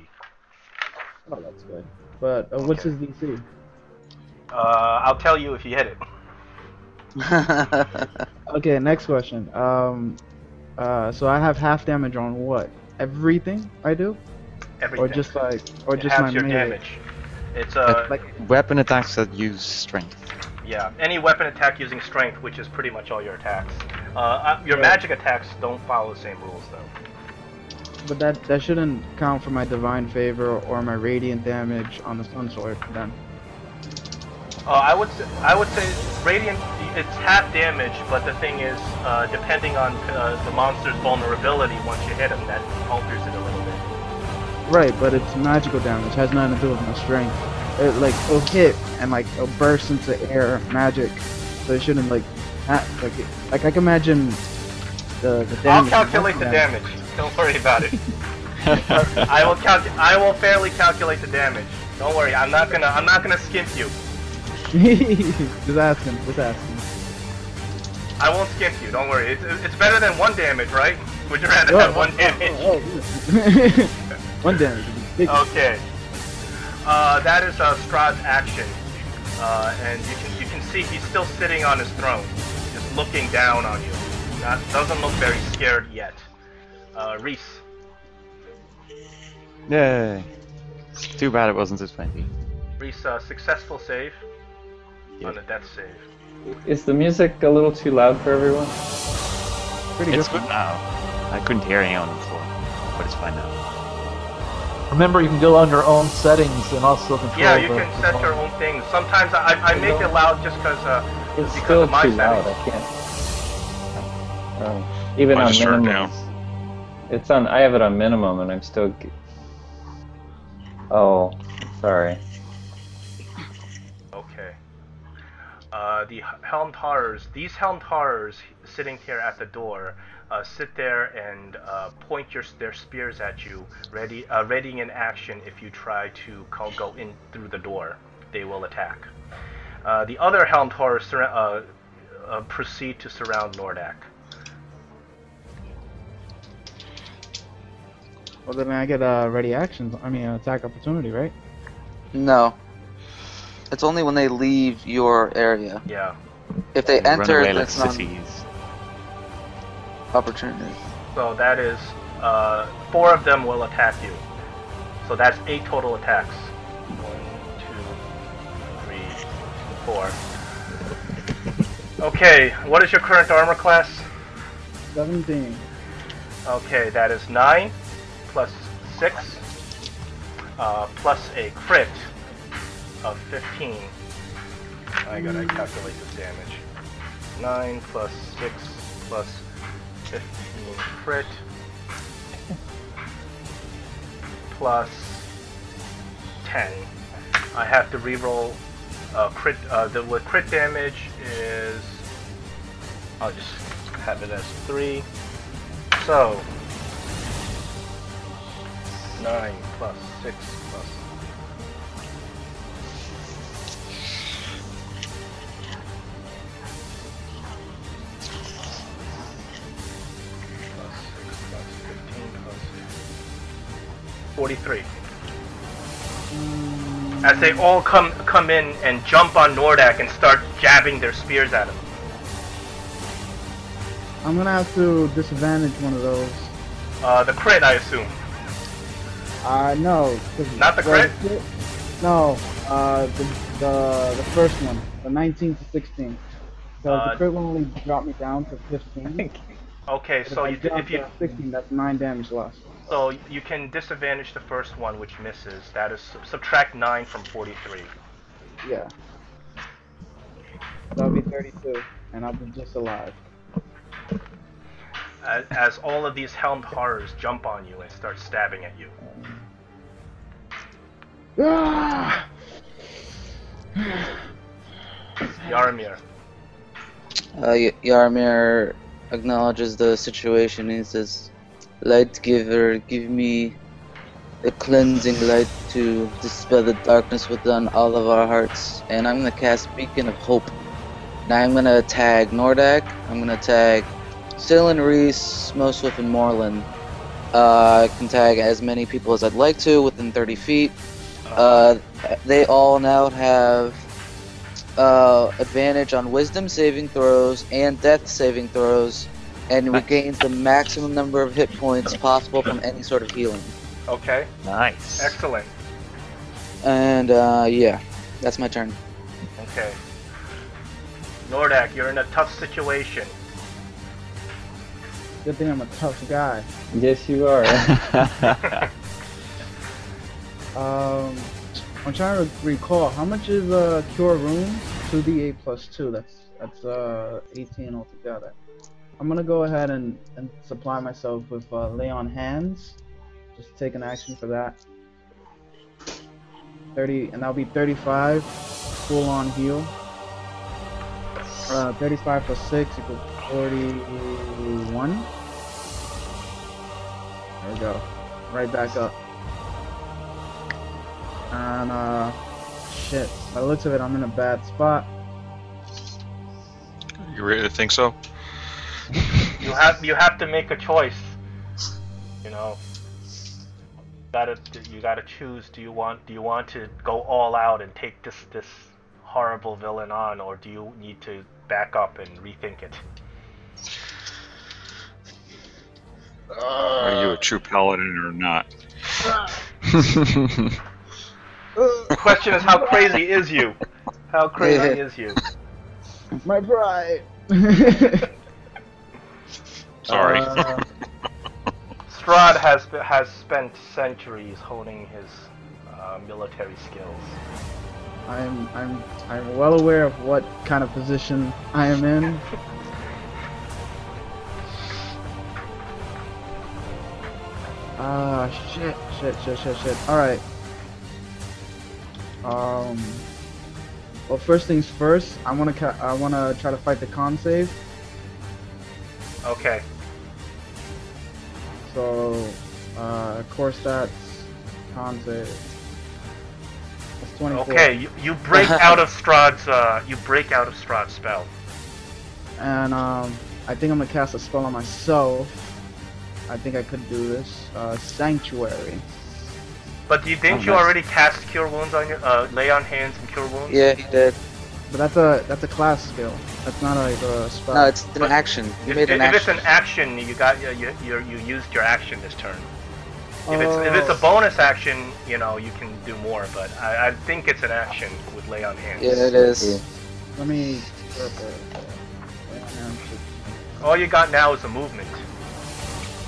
Oh, that's good. But what's his DC? I'll tell you if you hit it. Okay, next question. So I have half damage on what? Everything I do? Everything. Or just like, or It just halves my your melee? damage. It's Like weapon attacks that use strength. yeah, any weapon attack using strength, which is pretty much all your attacks. Your Right. magic attacks don't follow the same rules though. But that shouldn't count for my divine favor or my radiant damage on the sun sword then. I would say radiant. It's half damage, but the thing is, depending on the monster's vulnerability, once you hit him, that alters it a little bit. Right, but it's magical damage. Has nothing to do with my strength. It'll hit and like it'll burst into air magic, so it shouldn't like I can imagine the damage. I'll calculate the damage. Don't worry about it. I will fairly calculate the damage. Don't worry. I'm not gonna skimp you. Just asking. I won't skimp you. Don't worry. It's better than 1 damage, right? Would you rather have 1 damage? 1 damage. Big. Okay. That is Strahd's action, and you can see he's still sitting on his throne, just looking down on you. Doesn't look very scared yet. Reese. Yay. Too bad it wasn't his 20. Reese, successful save on the death save. Is the music a little too loud for everyone? Pretty It's good. good now. I couldn't hear anyone before, but it's fine now. Remember, you can go on your own settings and also control. Yeah, you the- can set your own things. Sometimes I make it loud just It's because still of my too loud. settings. I can't. Even I on just turned it minimum. down. It's on. I have it on minimum, and I'm still. Oh, sorry. Okay. The helmed horrors. These helmed horrors sitting here at the door sit there and point their spears at you, readying in action if you try to go in through the door. They will attack. The other helmed horrors proceed to surround Nordak. Well, then I get ready actions. I mean, attack opportunity, right? No. It's only when they leave your area. Yeah. If they Run enter, away like that's not sissies. opportunity. So that is 4 of them will attack you. So that's 8 total attacks. 1, 2, 3, 4. Okay, what is your current armor class? 17. Okay, that is 9 plus 6 plus a crit of 15. I gotta calculate this damage. 9 plus 6 plus 15 crit plus 10. I have to reroll The crit damage is. I'll just have it as 3. So 9 plus 6 plus. Plus 6 plus 15 plus 43. As they all come in and jump on Nordak and start jabbing their spears at him. I'm gonna have to disadvantage one of those. The crit, I assume. No. Not the crit? No, the first one, the 19 to 16. So the crit will only drop me down to 15. Okay, so if you 16, that's 9 damage less. So you can disadvantage the first one, which misses. That is subtract 9 from 43. Yeah. That'll be 32, and I'll be just alive. As all of these helmed horrors jump on you and start stabbing at you. Yaramir. Yaramir acknowledges the situation. He says, "Light giver, give me the cleansing light to dispel the darkness within all of our hearts." And I'm gonna cast Beacon of Hope. Now I'm gonna tag Nordak. I'm gonna tag Stylen, Reese, Moswift, and Moreland. I can tag as many people as I'd like to within 30 feet. They all now have advantage on Wisdom saving throws and Death saving throws, and regains the maximum number of hit points possible from any sort of healing. Okay. Nice. Excellent. And yeah, that's my turn. Okay. Nordak, you're in a tough situation. Good thing I'm a tough guy. Yes, you are. I'm trying to recall how much is Cure Wounds? 2d8 plus 2. That's 18 altogether. I'm gonna go ahead and supply myself with Lay on Hands. Just take an action for that. 30, and that'll be 35. Full on heal. 35 plus 6 equals 41. There we go. Right back up. And shit. By the looks of it, I'm in a bad spot. You really think so? You have to make a choice. You know. You gotta choose. Do you want to go all out and take this horrible villain on, or do you need to back up and rethink it? Are you a true paladin or not? The question is, how crazy is you? How crazy is you? My pride. Sorry. Strahd has spent centuries honing his military skills. I'm well aware of what kind of position I am in. Shit. Alright. Well, first things first, I wanna try to fight the con save. Okay. So, core stats, con save. That's 24. Okay, you break out of Strahd's spell. And I think I'm gonna cast a spell on myself. I think I could do this. Sanctuary. But didn't you already cast Cure Wounds on your Lay on Hands and Cure Wounds? Yeah, he did. But that's a class skill. That's not like a spell. No, it's an action. You made an if action. it's an action, you used your action this turn. If it's a bonus action, you can do more. But I think it's an action with Lay on Hands. Yeah, it is. Let me. All you got now is a movement.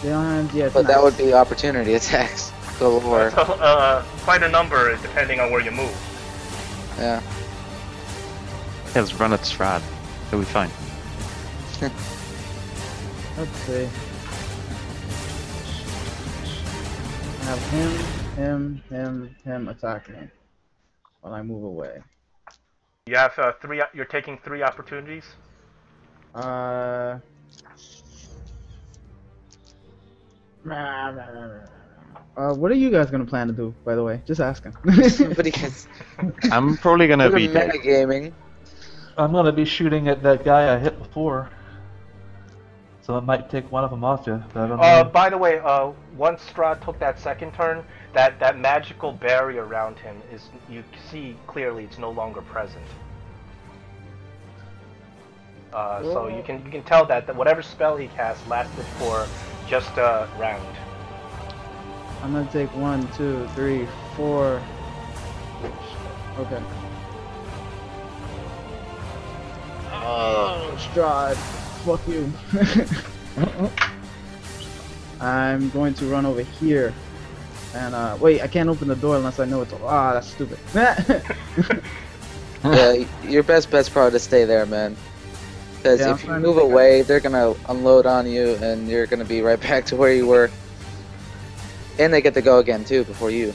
Lay on Hands, yeah. But that would be opportunity attacks. Galore. Quite a number depending on where you move. Yeah. Yeah, let's run at Strahd. It'll be fine. Let's see. I have him attack me while I move away. You have three. You're taking 3 opportunities. What are you guys gonna plan to do, by the way? Just asking. Somebody has. I'm probably gonna We're be dead. metagaming. I'm gonna be shooting at that guy I hit before. So it might take one of them off you. But I don't know. By the way, once Strahd took that second turn, that magical barrier around him is, you see clearly, it's no longer present. So you can tell that whatever spell he cast lasted for just a round. I'm gonna take 1, 2, 3, 4. Okay. Oh, Strahd. Fuck you. I'm going to run over here. And, wait, I can't open the door unless I know it's... Ah, that's stupid. Yeah, your best bet's probably to stay there, man. Because Yeah, if you move away, they're gonna unload on you, and you're gonna be right back to where you were. And they get to go again, too, before you.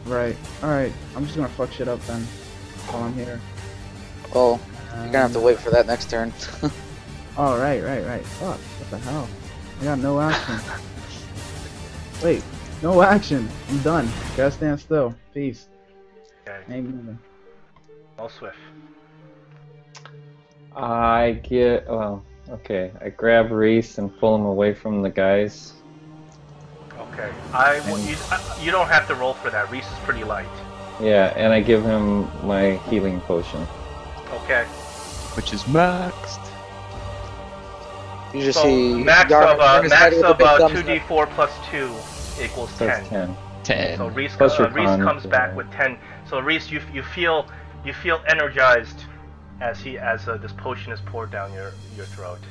Right. Alright, I'm just gonna fuck shit up then while I'm here. Oh, you're gonna have to wait for that next turn. Oh, right. Fuck, what the hell? I got no action. Wait, no action. I'm done. Gotta stand still. Peace. Okay. Ain't moving. All Swift. I get, well, okay. I grab Reese and pull him away from the guys. Okay. You don't have to roll for that. Reese is pretty light. Yeah, and I give him my healing potion. Okay. Which is maxed. You just So see max Yarn of his head with a big thumbs up. 2d4 plus 2 equals So 10. it's 10. 10. So Reese, Plus your Reese con, comes back yeah. with 10. So Reese, you feel energized as this potion is poured down your throat.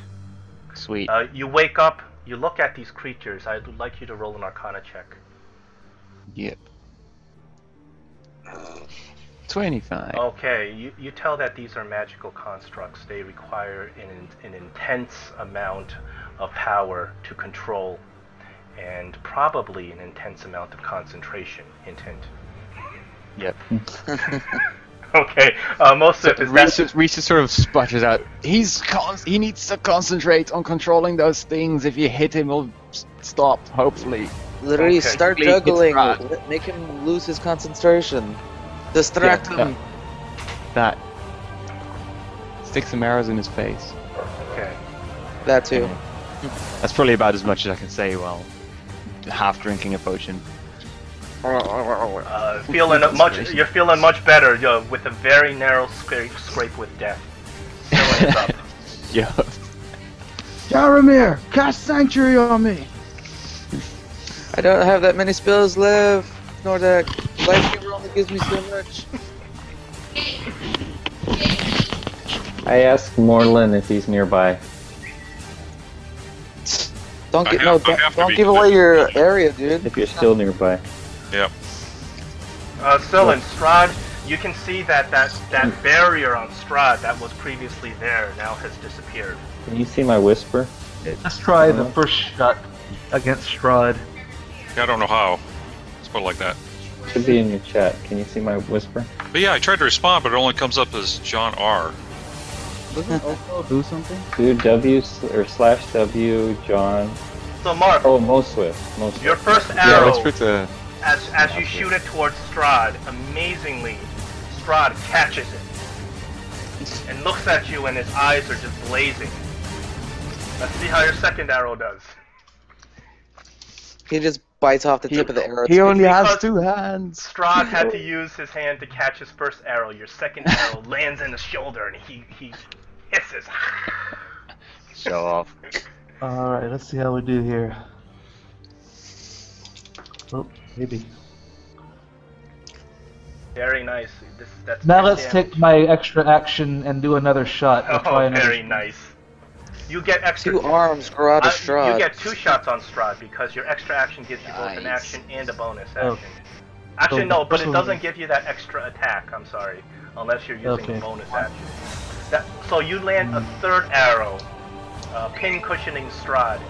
Sweet. You wake up. You look at these creatures. I would like you to roll an Arcana check. Yep. 25. Okay, you tell that these are magical constructs. They require an intense amount of power to control, and probably an intense amount of concentration. Hint, hint. Yep. Okay, most of it Reese sort of sputters out. He needs to concentrate on controlling those things. If you hit him, he'll stop. Hopefully. Literally, Okay. start Please hit juggling. Strahd. Make him lose his concentration. Distract Yeah, him. That. Stick some arrows in his face. Okay. That too. That's probably about as much as I can say while half drinking a potion. You're feeling much better with a very narrow scrape with death. Feeling is up. Yeah. Jaromir, cast Sanctuary on me! I don't have that many spells left. Nor that life giver only gives me so much. I ask Morlin if he's nearby. Don't I have to don't be- give away your area, dude. If you're still nearby. Yep. Still in Strahd, you can see that barrier on Strahd that was previously there now has disappeared. Can you see my whisper? Let's try the first shot against Strahd. Yeah, I don't know how. Let's put it like that. Should be in your chat. Can you see my whisper? But yeah, I tried to respond, but it only comes up as John R. Doesn't Oko do something? Do W or /W John. So Mark, Oh, most swift. Most your swift. first Yeah, arrow, let's put the. as you shoot it towards Strahd, amazingly, Strahd catches it and looks at you, and his eyes are just blazing. Let's see how your second arrow does. He just bites off the tip of the arrow. He only has because 2 hands. Strahd had to use his hand to catch his first arrow. Your second arrow lands in the shoulder, and he hisses. Show off. Alright, let's see how we do here. Oh, maybe. Very nice. That's Now 10 let's damage. take my extra action and do another shot. We'll try Oh, another very nice. You get extra. 2 arms grow out of Strahd. You get 2 shots on Strahd because your extra action gives you both an Nice. action and a bonus action. Oh. Actually, So no, but it this doesn't one- give you that extra attack. I'm sorry, unless you're using Okay. a bonus action. So you land a third arrow, pin cushioning Strahd.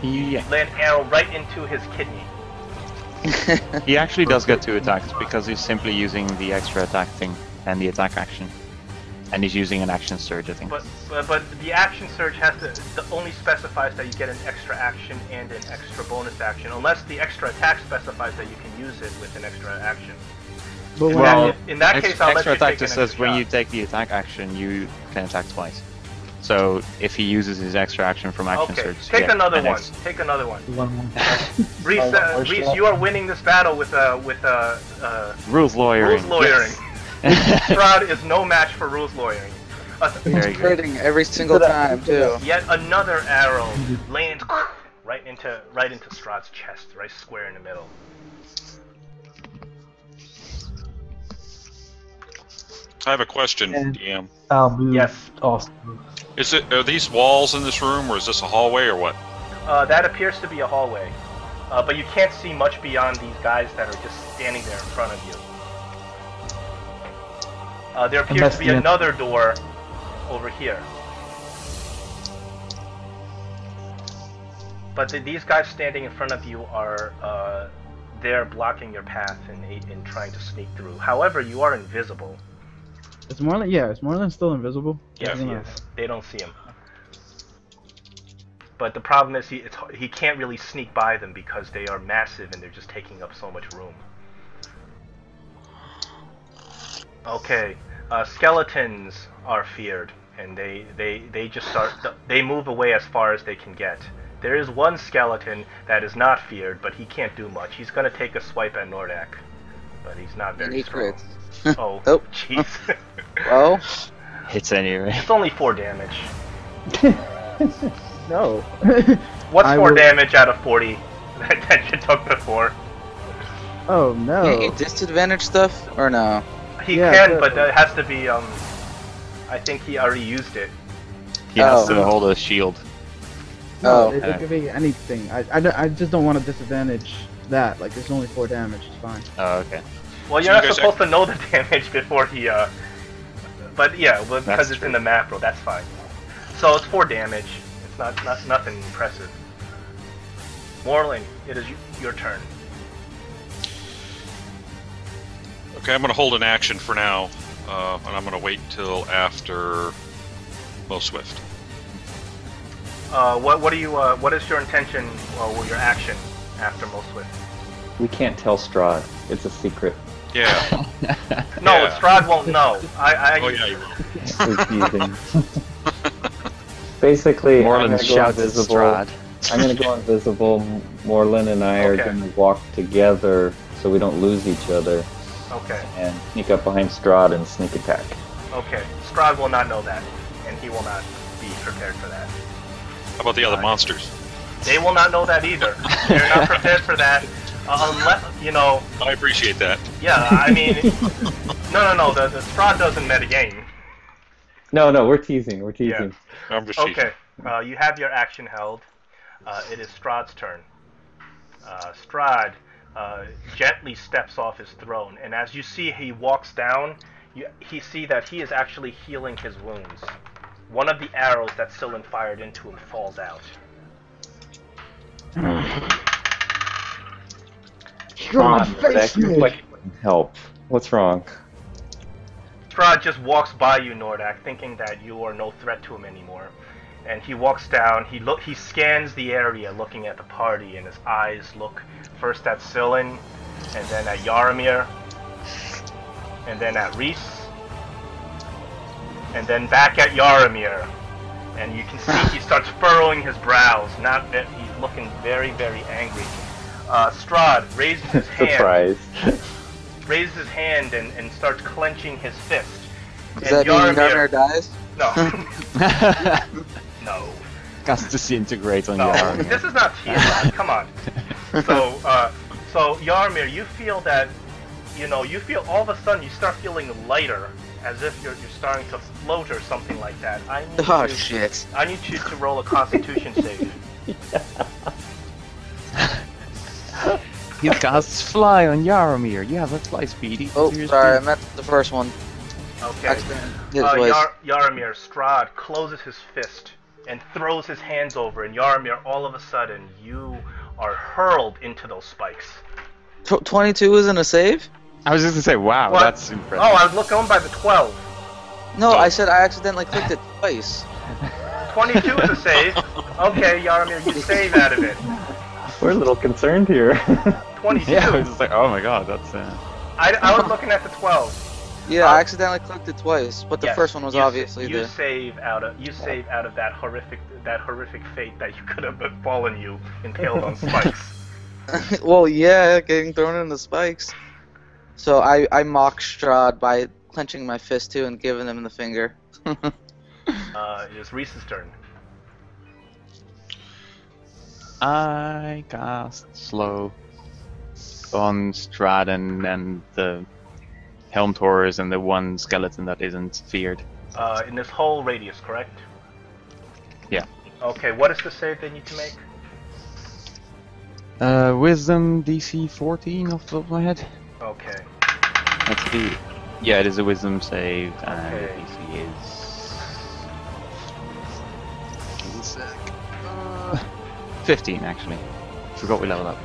You Yeah. land arrow right into his kidney. He actually does get 2 attacks because he's simply using the extra attack thing and the attack action. And he's using an action surge, I think. But the action surge only specifies that you get an extra action and an extra bonus action, unless the extra attack specifies that you can use it with an extra action. But In that case, I'll let extra you attack take an just says extra when you shot. take the attack action, you can attack twice. So if he uses his extra action from action Okay, surge, take yeah, another an one. ex- Take another one. One. Reese, you are winning this battle with Rules lawyering. rules lawyering. Yes. Strahd is no match for rules lawyering. Very good. Critting every single time too. Yet another arrow lands right into Strahd's chest, right square in the middle. I have a question, And- DM. I'll move. Yes. Also. Are these walls in this room, or is this a hallway, or what? That appears to be a hallway, but you can't see much beyond these guys that are just standing there in front of you. There appears that's to be the- another door over here. But these guys standing in front of you are they're blocking your path and trying to sneak through. However, you are invisible. Is Morlin still invisible? Yes, Yeah. he is. They don't see him. But the problem is he can't really sneak by them because they are massive and they're just taking up so much room. Okay, skeletons are feared, and they just they move away as far as they can get. There is one skeleton that is not feared, but he can't do much. He's gonna take a swipe at Nordak, but he's not And very he strong. crits. Oh, Nope. jeez. Well, Hits anyway. It's only 4 damage. No. What's I 4 will- damage out of 40 that you took before? Oh can no. he disadvantage stuff or no? He Yeah, can, good. but it has to be, I think he already used it. He has Oh. to hold a shield. No, Oh. it could be anything. I just don't want to disadvantage that. Like, it's only 4 damage. It's fine. Oh, okay. Well, So you're you not guys supposed to know the damage before he, but yeah, well, because That's it's true. in the macro, that's fine. So it's 4 damage. It's not nothing impressive. Morling, it is your turn. Okay, I'm going to hold an action for now, and I'm going to wait till after Most Swift. What is your intention, or your action after Most Swift? We can't tell Strahd. It's a secret. Yeah. No, Yeah. Strahd won't know. Oh yeah, you will. We're teasing. Basically, I'm Morlin gonna go shouts at invisible. Strahd. I'm gonna go invisible. Morlin and I are Okay. gonna walk together so we don't lose each other, Okay, and sneak up behind Strahd and sneak attack. okay. Strahd will not know that, and he will not be prepared for that. How about the other monsters? They will not know that either. They're not prepared for that, unless, I appreciate that. yeah, I mean, no, the Strahd doesn't metagame. No, we're teasing. We're teasing. I'm just Okay, you have your action held. It is Strahd's turn. Strahd gently steps off his throne, and as you see he walks down, he see that he is actually healing his wounds. One of the arrows that Scylla fired into him falls out. Strahd, That face looks me! like it wouldn't help. What's wrong? Strahd just walks by you, Nordak, thinking that you are no threat to him anymore. And he walks down, he scans the area looking at the party, and his eyes look first at Scylla, and then at Yaramir, and then at Reese, and then back at Yaramir. And you can see he starts furrowing his brows, he's looking very, very angry. Strahd raises his hand. Surprise. Raises his hand and starts clenching his fist. Does that mean Yarmir dies? No. No. Has to disintegrate on No. Yarmir. This is not Tiamat. Come on. So Yarmir, you feel that, you feel all of a sudden you start feeling lighter, as if you're starting to float or something like that. Oh shit. I need you to roll a Constitution save. He casts fly on Yaramir. You have a fly speedy. Oh, Here's sorry, I the- meant the first one. Okay. Accident. His voice. Yaramir, Strahd closes his fist and throws his hands over, and Yaramir, all of a sudden, you are hurled into those spikes. 22 isn't a save? I was just gonna say, wow, What? that's impressive. Oh, I was going by the 12. No, I said I accidentally clicked it twice. 22 is a save. Okay, Yaramir, you save out of it. We're a little concerned here. 22. Yeah, I was just like, oh my god, that's. I was looking at the 12. Yeah, I accidentally clicked it twice, but the Yes, first one was obviously you the. save out of that horrific fate that you could have befallen you, impaled on spikes. Well, yeah, getting thrown in the spikes. So I mock Strahd by clenching my fist too and giving him the finger. It is Reese's turn. I cast slow on Strahd and the Helm Taurus and the one skeleton that isn't feared. In this whole radius, correct? Yeah. Okay, what is the save they need to make? Wisdom DC 14 off the top of my head. Okay. That's the. Yeah, it is a Wisdom save, and the Okay. DC is. Give me a sec. 15 actually. Forgot we leveled up.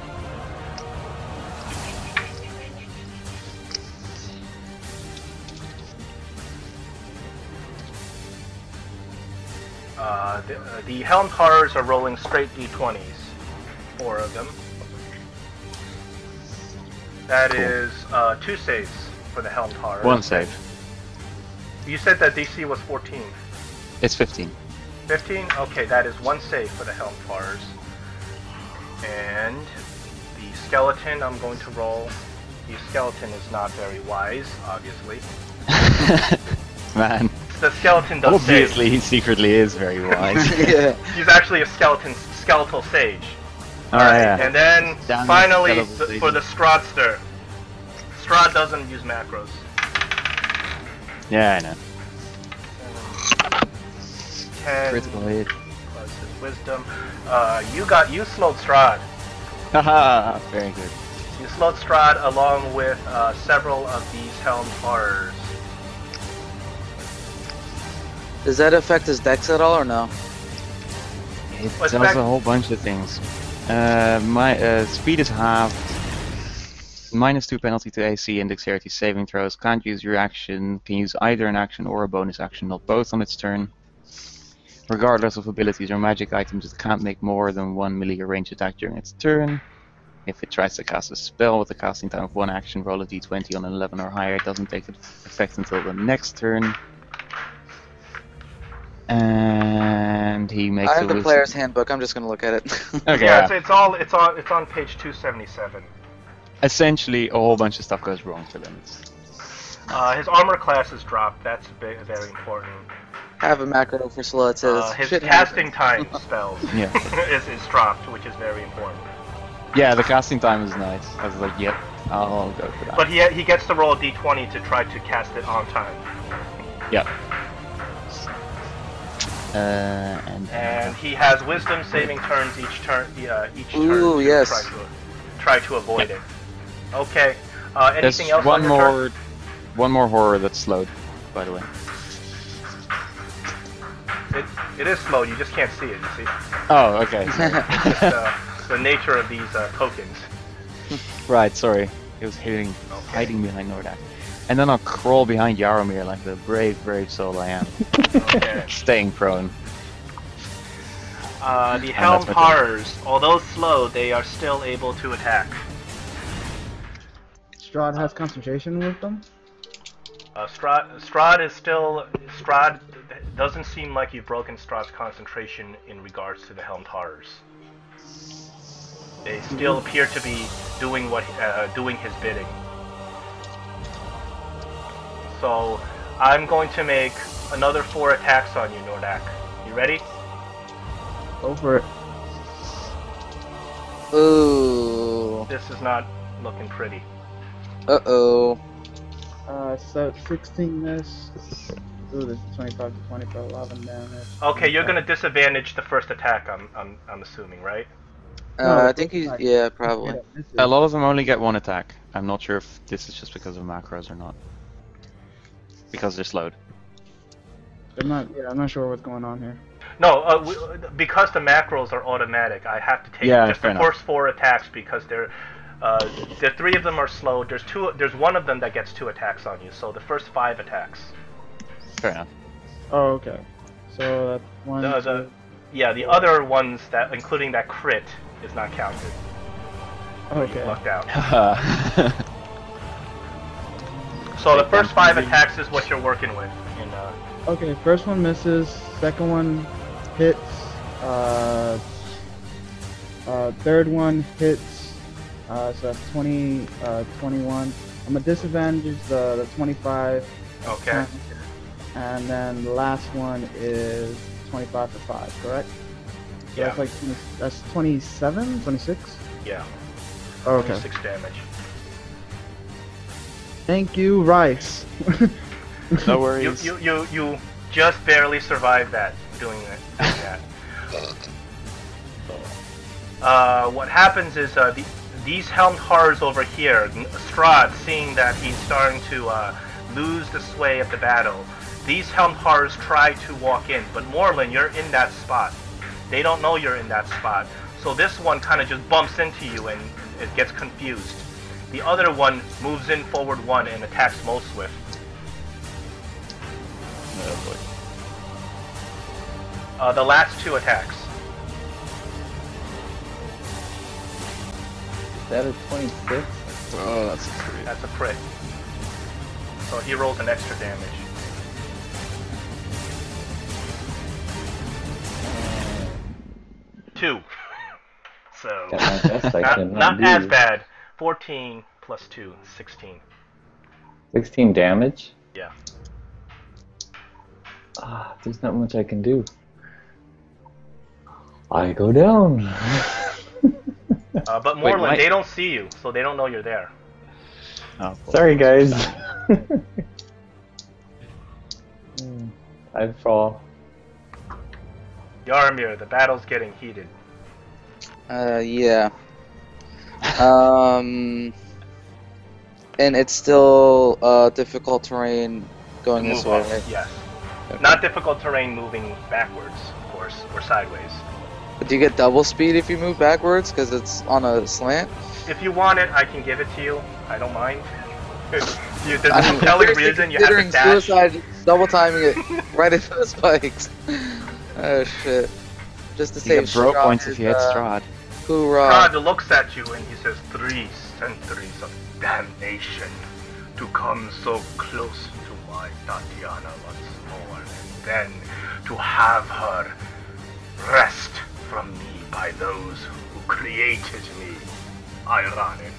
The Helm Taurus are rolling straight d20s. 4 of them. That Cool. is 2 saves for the Helm Taurus. One save. You said that DC was 14. It's 15. 15? Okay, that is 1 save for the Helm Taurus. And the skeleton I'm going to roll. The skeleton is not very wise, obviously. Man. The skeleton does Obviously, save. he secretly is very wise. Yeah. He's actually a skeletal sage. Oh, yeah. And then Damn it, finally skeletal for the Strahdster. Strahd doesn't use macros. Yeah, I know. 10 Critical hit. plus his wisdom. You slowed Strahd. Haha, very good. You slowed Strahd along with several of these Helm Horrors. Does that affect his dex at all or no? It What's does back- a whole bunch of things. My speed is halved. -2 penalty to AC and dexterity saving throws. Can't use your action. Can use either an action or a bonus action, not both on its turn. Regardless of abilities or magic items, it can't make more than 1 melee range attack during its turn. If it tries to cast a spell with a casting time of 1 action, roll a d20 on an 11 or higher. It doesn't take effect until the next turn. And he makes I have a the wisdom- player's handbook. I'm just gonna look at it. Okay, Yeah, yeah. it's on page 277. Essentially, a whole bunch of stuff goes wrong for them. His armor class is dropped. That's very important. Have a macro for slow. It says His shit casting time spells Yeah. is dropped, which is very important. Yeah, the casting time is nice. I was like, yep, I'll go for that. But he gets to roll a d20 to try to cast it on time. Yep. And And he has wisdom saving turns each turn. Each turn Ooh, to yes. try to avoid it. Okay. there's Anything else? one on your turn? one more horror that's slowed, by the way. It is slow. You just can't see it. You see. Oh, okay. Just, the nature of these tokens. Right, sorry. It was hiding behind Nordak. And then I'll crawl behind Yaromir like the brave soul I am. Okay. Staying prone. The Helm that's my turn. Horrors, although slow, they are still able to attack. Strahd has concentration with them. Strahd doesn't seem like you've broken Strahd's concentration in regards to the Helm Horrors. They still appear to be doing his bidding. So I'm going to make another 4 attacks on you, Nordak. You ready? Go for it. Ooh. This is not looking pretty. Uh-oh. So 16 miss. Ooh, this is 25 to 20 for 11 damage. Okay, you're gonna disadvantage the first attack. I'm assuming, right? I think he's yeah, probably. Yeah, this is- A lot of them only get 1 attack. I'm not sure if this is just because of macros or not. Because they're slowed. I'm not sure what's going on here. No, because the macros are automatic, I have to take Yeah, just fair the enough. first 4 attacks because the 3 of them are slow. There's one of them that gets 2 attacks on you, so the first 5 attacks. Fair enough. Oh, okay. So that's one. The other ones that, including that crit, is not counted. Okay. You lucked out. So the first 5 attacks is what you're working with. Okay, first one misses. Second one hits. Third one hits. So that's 21. I'm gonna disadvantage the 25. Okay. And then the last one is 25 for 5, correct? So Yeah. that's like that's 27, 26. Yeah. Okay. 26 damage. Thank you, Rice. No worries. You just barely survived that doing that. What happens is these helmed horrors over here, Strahd, seeing that he's starting to lose the sway of the battle, these helmed horrors try to walk in, but Morlin, you're in that spot. They don't know you're in that spot, so this one kind of just bumps into you and it gets confused. The other one moves in forward 1 and attacks Most Swift. Oh boy. The last 2 attacks. Is that a 26? Oh, that's a crit. That's a crit. So he rolls an extra damage. Two. So Got my best I can not do. as bad. 14 plus 2, 16. 16 damage? Yeah. There's not much I can do. I go down. But Wait, Morlin, they don't see you, so they don't know you're there. Oh, boy. Sorry, guys. I fall. Yarmir, the battle's getting heated. Yeah. And it's still difficult terrain going To this move way, up, right? yes. Okay. Not difficult terrain moving backwards, of course, or sideways. But do you get double speed if you move backwards because it's on a slant? If you want it, I can give it to you. I don't mind. There's I no mean, telling seriously reason you have to considering dash. suicide, double timing it right into the spikes. Oh shit! Just to You save get bro Strahd points if is, you hit Strahd. Hoorah! Strahd looks at you and he says, 3 centuries of damnation to come so close to my Tatiana once more, and then to have her wrest from me by those who created me. Ironic.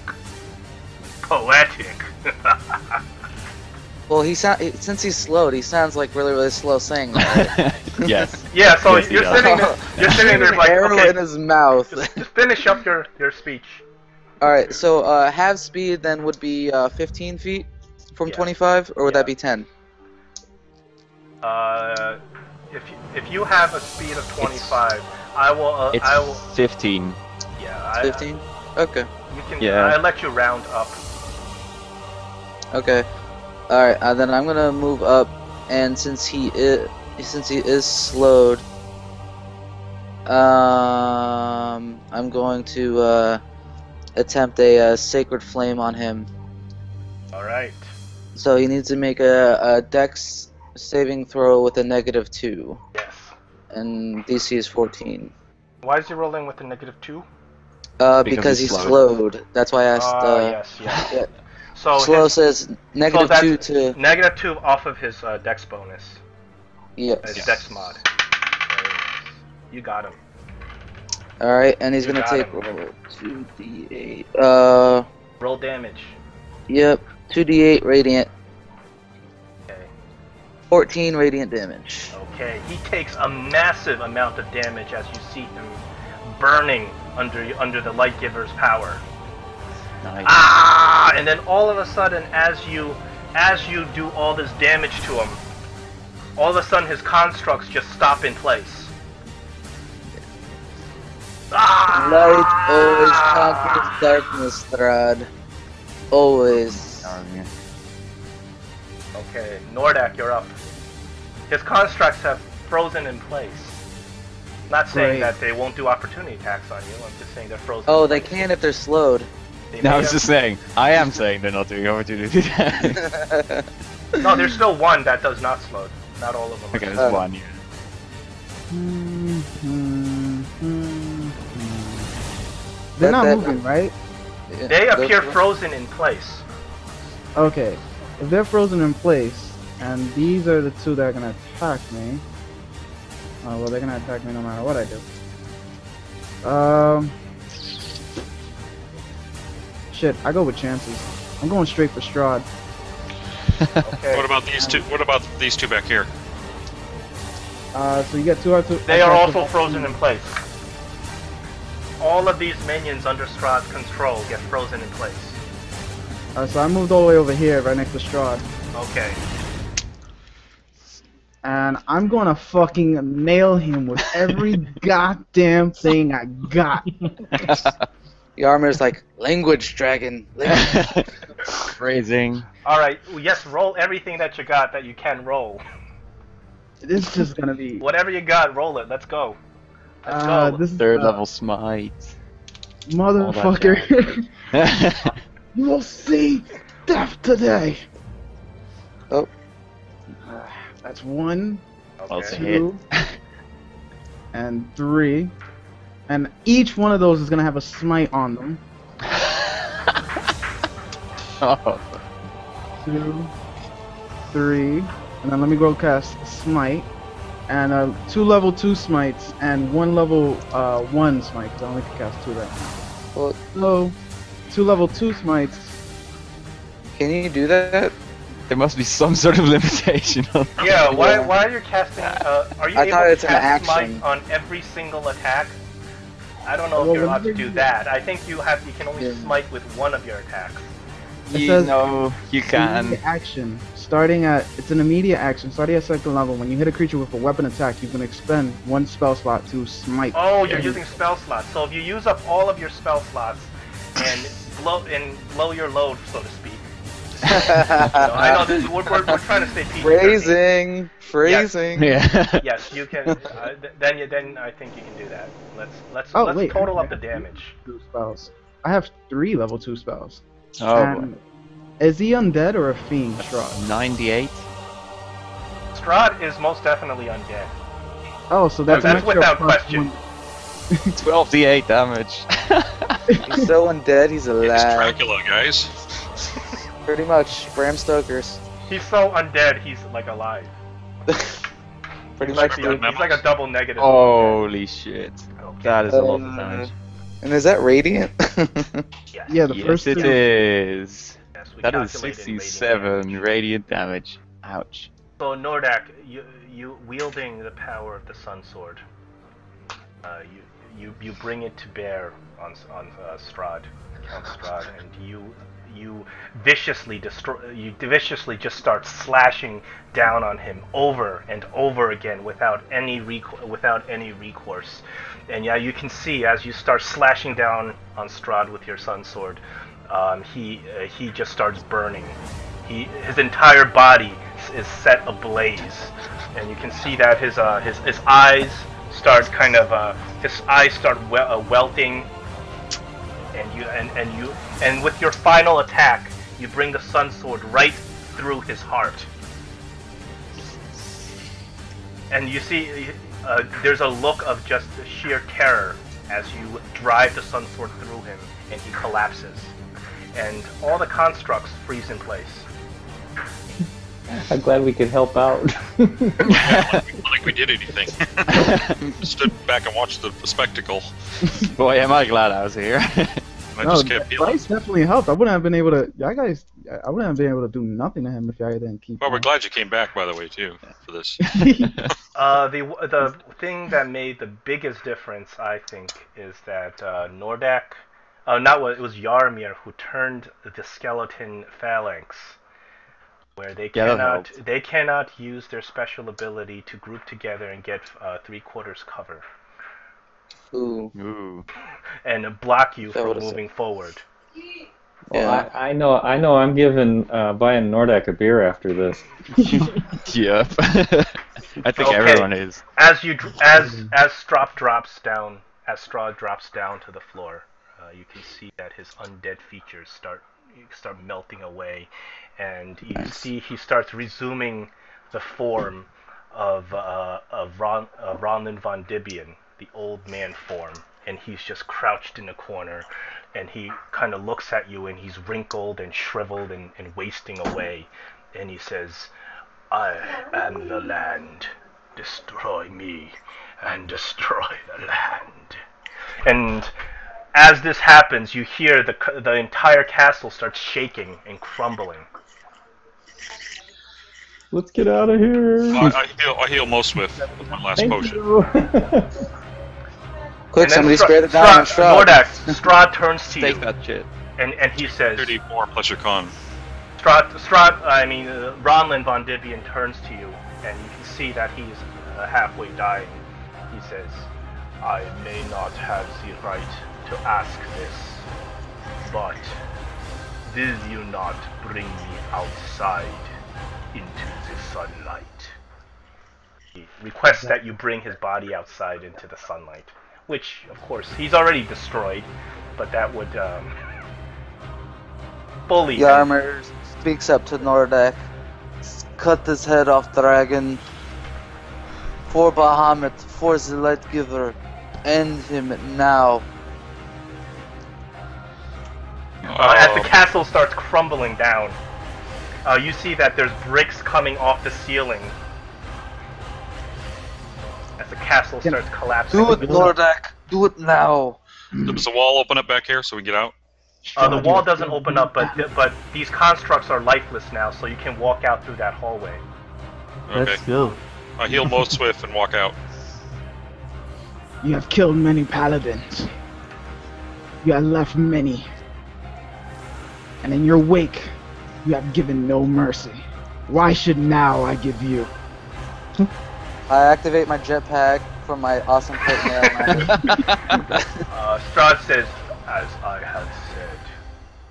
Poetic. Well, since he's slowed, he sounds like really slow saying that. Right? Yes. Yeah, so Yes, he you're does. sitting there like, Arrow okay, in his mouth. just finish up your speech. All right, so half speed then would be 15 feet from Yeah. 25, or would Yeah. that be 10? If you have a speed of 25, I will. It's I will. 15. Yeah. 15. Okay. You can. Yeah. I let you round up. Okay. All right. Then I'm gonna move up, and since he is slowed, I'm going to attempt a sacred flame on him. All right. So he needs to make a Dex saving throw with a -2, Yes. and DC is 14. Why is he rolling with a -2? Because he's slowed. That's why I asked. Yes. Yeah. So Slow his, says -2 that's to. -2 off of his Dex bonus. Yes. His Dex mod. Very nice. You got him. All right, and he's You gonna got take him. 2d8. Roll damage. Yep, 2d8 radiant, Okay. 14 radiant damage. Okay. He takes a massive amount of damage as you see him burning under the Light Giver's power. Nice. Ah! And then all of a sudden, as you do all this damage to him, all of a sudden his constructs just stop in place. Ah! Light always conquers darkness, Strahd. Always. Okay, Nordak, you're up. His constructs have frozen in place. Not saying Great. that they won't do opportunity attacks on you. I'm just saying they're frozen. Oh, in they place. can if they're slowed. They No, may I was have- just saying. I am saying they're not doing opportunity attacks. No, there's still one that does not slow. Not all of them. Okay, Are there's one. Yeah. They're not That- moving, right? Yeah, They those appear ones- frozen in place. Okay. If they're frozen in place, and these are the two that are gonna attack me. Oh well, they're gonna attack me no matter what I do. Shit, I go with chances. I'm going straight for Strahd. Okay. What about these two? What about these two back here? So you get two out two. They are also frozen in place. All of these minions under Strahd's control get frozen in place. So I moved all the way over here, right next to Strahd. Okay. And I'm gonna fucking nail him with every goddamn thing I got. The armor's like, language, dragon. Language. Phrasing. Alright, yes, roll everything that you got that you can roll. This is just gonna be. Whatever you got, roll it. Let's go. Let's go. This is Third level smite. motherfucker. You will see death today. Oh. That's 1, Also Okay. hit. 2, and 3. And each one of those is gonna have a smite on them. Oh. 2, 3, and then let me go cast smite. And 2 level 2 smites and 1 level 1 smite, 'cause I only can cast 2 right now. Well, So, 2 level 2 smites. can you do that? There must be some sort of limitation on that. Yeah, why Yeah. are you casting, are you I able thought to it's an cast action. smite on every single attack? I don't know Well, if you're allowed to whenever do you- that. I think you can only Yeah. smite with one of your attacks. It You says- know, you can. Immediate action. It's an immediate action. Starting at second level, when you hit a creature with a weapon attack, you can expend 1 spell slot to smite. Oh, you're using spell slots. So if you use up all of your spell slots and blow your load, so to speak. I know this, we're trying to stay PG. Phrasing. Phrasing. Yeah. Yes, you can. Then I think you can do that. Let's Oh, wait, total I up the have damage. 2 spells. I have 3 level 2 spells. Oh boy. And is he undead or a fiend, Strahd? 98. Strahd is most definitely undead. Oh, so that's, That's an extra without plus question. 1. 12d8 damage. He's so undead, he's It's alive. Dracula, guys. Pretty much, Bram Stoker's. He's so undead, he's like alive. Pretty He's much. like, he's like a double negative. Holy shit. Okay. That is a lot of Uh, damage. And is that radiant? Yes. Yeah, the Yes, first it 2. is. Yes, we That is calculated 67 damage. radiant damage. Ouch. So Nordak, you wielding the power of the Sun Sword, you bring it to bear on Strahd, Count Strahd, and you viciously just start slashing down on him over and over again without any recourse. And yeah, you can see as you start slashing down on Strahd with your Sun Sword, he just starts burning. His entire body is set ablaze, and you can see that his eyes start welting, and with your final attack, you bring the Sun Sword right through his heart, and you see there's a look of just sheer terror as you drive the Sun Sword through him, and he collapses, and all the constructs freeze in place. I'm glad we could help out. Like we did anything. Stood back and watched the spectacle. Boy, am I glad I was here. And I No, just kept healing. Price definitely helped. I wouldn't have been able to. I wouldn't have been able to do nothing to him if I didn't keep. Well, we're him. glad you came back, by the way, too, for this. The thing that made the biggest difference, I think, is that Nordak, it was Yarmir who turned the skeleton phalanx, where they Yeah, that cannot use their special ability to group together and get 3/4 cover Ooh. Ooh. and block you That from would've moving forward. Well, Yeah. I know I'm giving buying Nordak a beer after this. Yep. I think Okay. everyone is. As Strahd drops down to the floor, you can see that his undead features start melting away, and you see he starts resuming the form Ronlin von Dibian, the old man form, and he's just crouched in a corner, and he kind of looks at you, and he's wrinkled and shriveled and wasting away, and he says, "I am the land. Destroy me, and destroy the land." And as this happens, you hear the entire castle starts shaking and crumbling. Let's get out of here. I heal most with my last Thank potion. you. Quick, And then somebody spare the diamond Strahd. Nordak, Strahd turns to Take you, that shit. and he says, 34 plus your con. Ronlin von Dibian turns to you, and you can see that he's halfway dying. He says, "I may not have the right to ask this, but will you not bring me outside into the sunlight?" He requests that you bring his body outside into the sunlight, which, of course, he's already destroyed, but that would bully him. Yarmer speaks up to Nordak. Cut this head off, dragon. For Bahamut, for the light giver. End him now. As the castle starts crumbling down, you see that there's bricks coming off the ceiling as the castle starts collapsing. Do it, Nordak. Do it now. Does the wall open up back here so we can get out? The wall doesn't open up, but these constructs are lifeless now, so you can walk out through that hallway. Okay. Let's go. I heal most swift and walk out. You have killed many paladins. You have left many. And in your wake, you have given no mercy. Why should now I give you? I activate my jetpack from my awesome plate mail. Strahd says, "As I have said,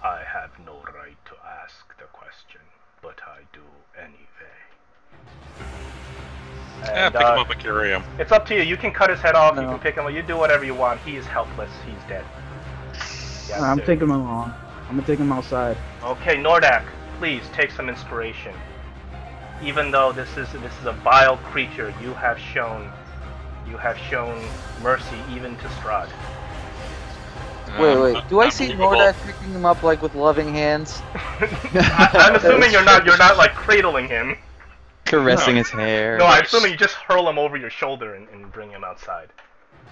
I have no right to ask the question, but I do anyway." And, Pick him up and carry him. it's up to you. You can cut his head off. You No. can pick him up. You do whatever you want. He is helpless. He's dead. Yeah, I'm dude. taking him along. I'm gonna take him outside. Okay, Nordak, please take some inspiration. Even though this is a vile creature, you have shown mercy even to Strahd. Wait. Do I see Unbelievable. Nordak picking him up like with loving hands? I'm assuming you're not like cradling him. Caressing his hair. No, I'm assuming you just hurl him over your shoulder and bring him outside.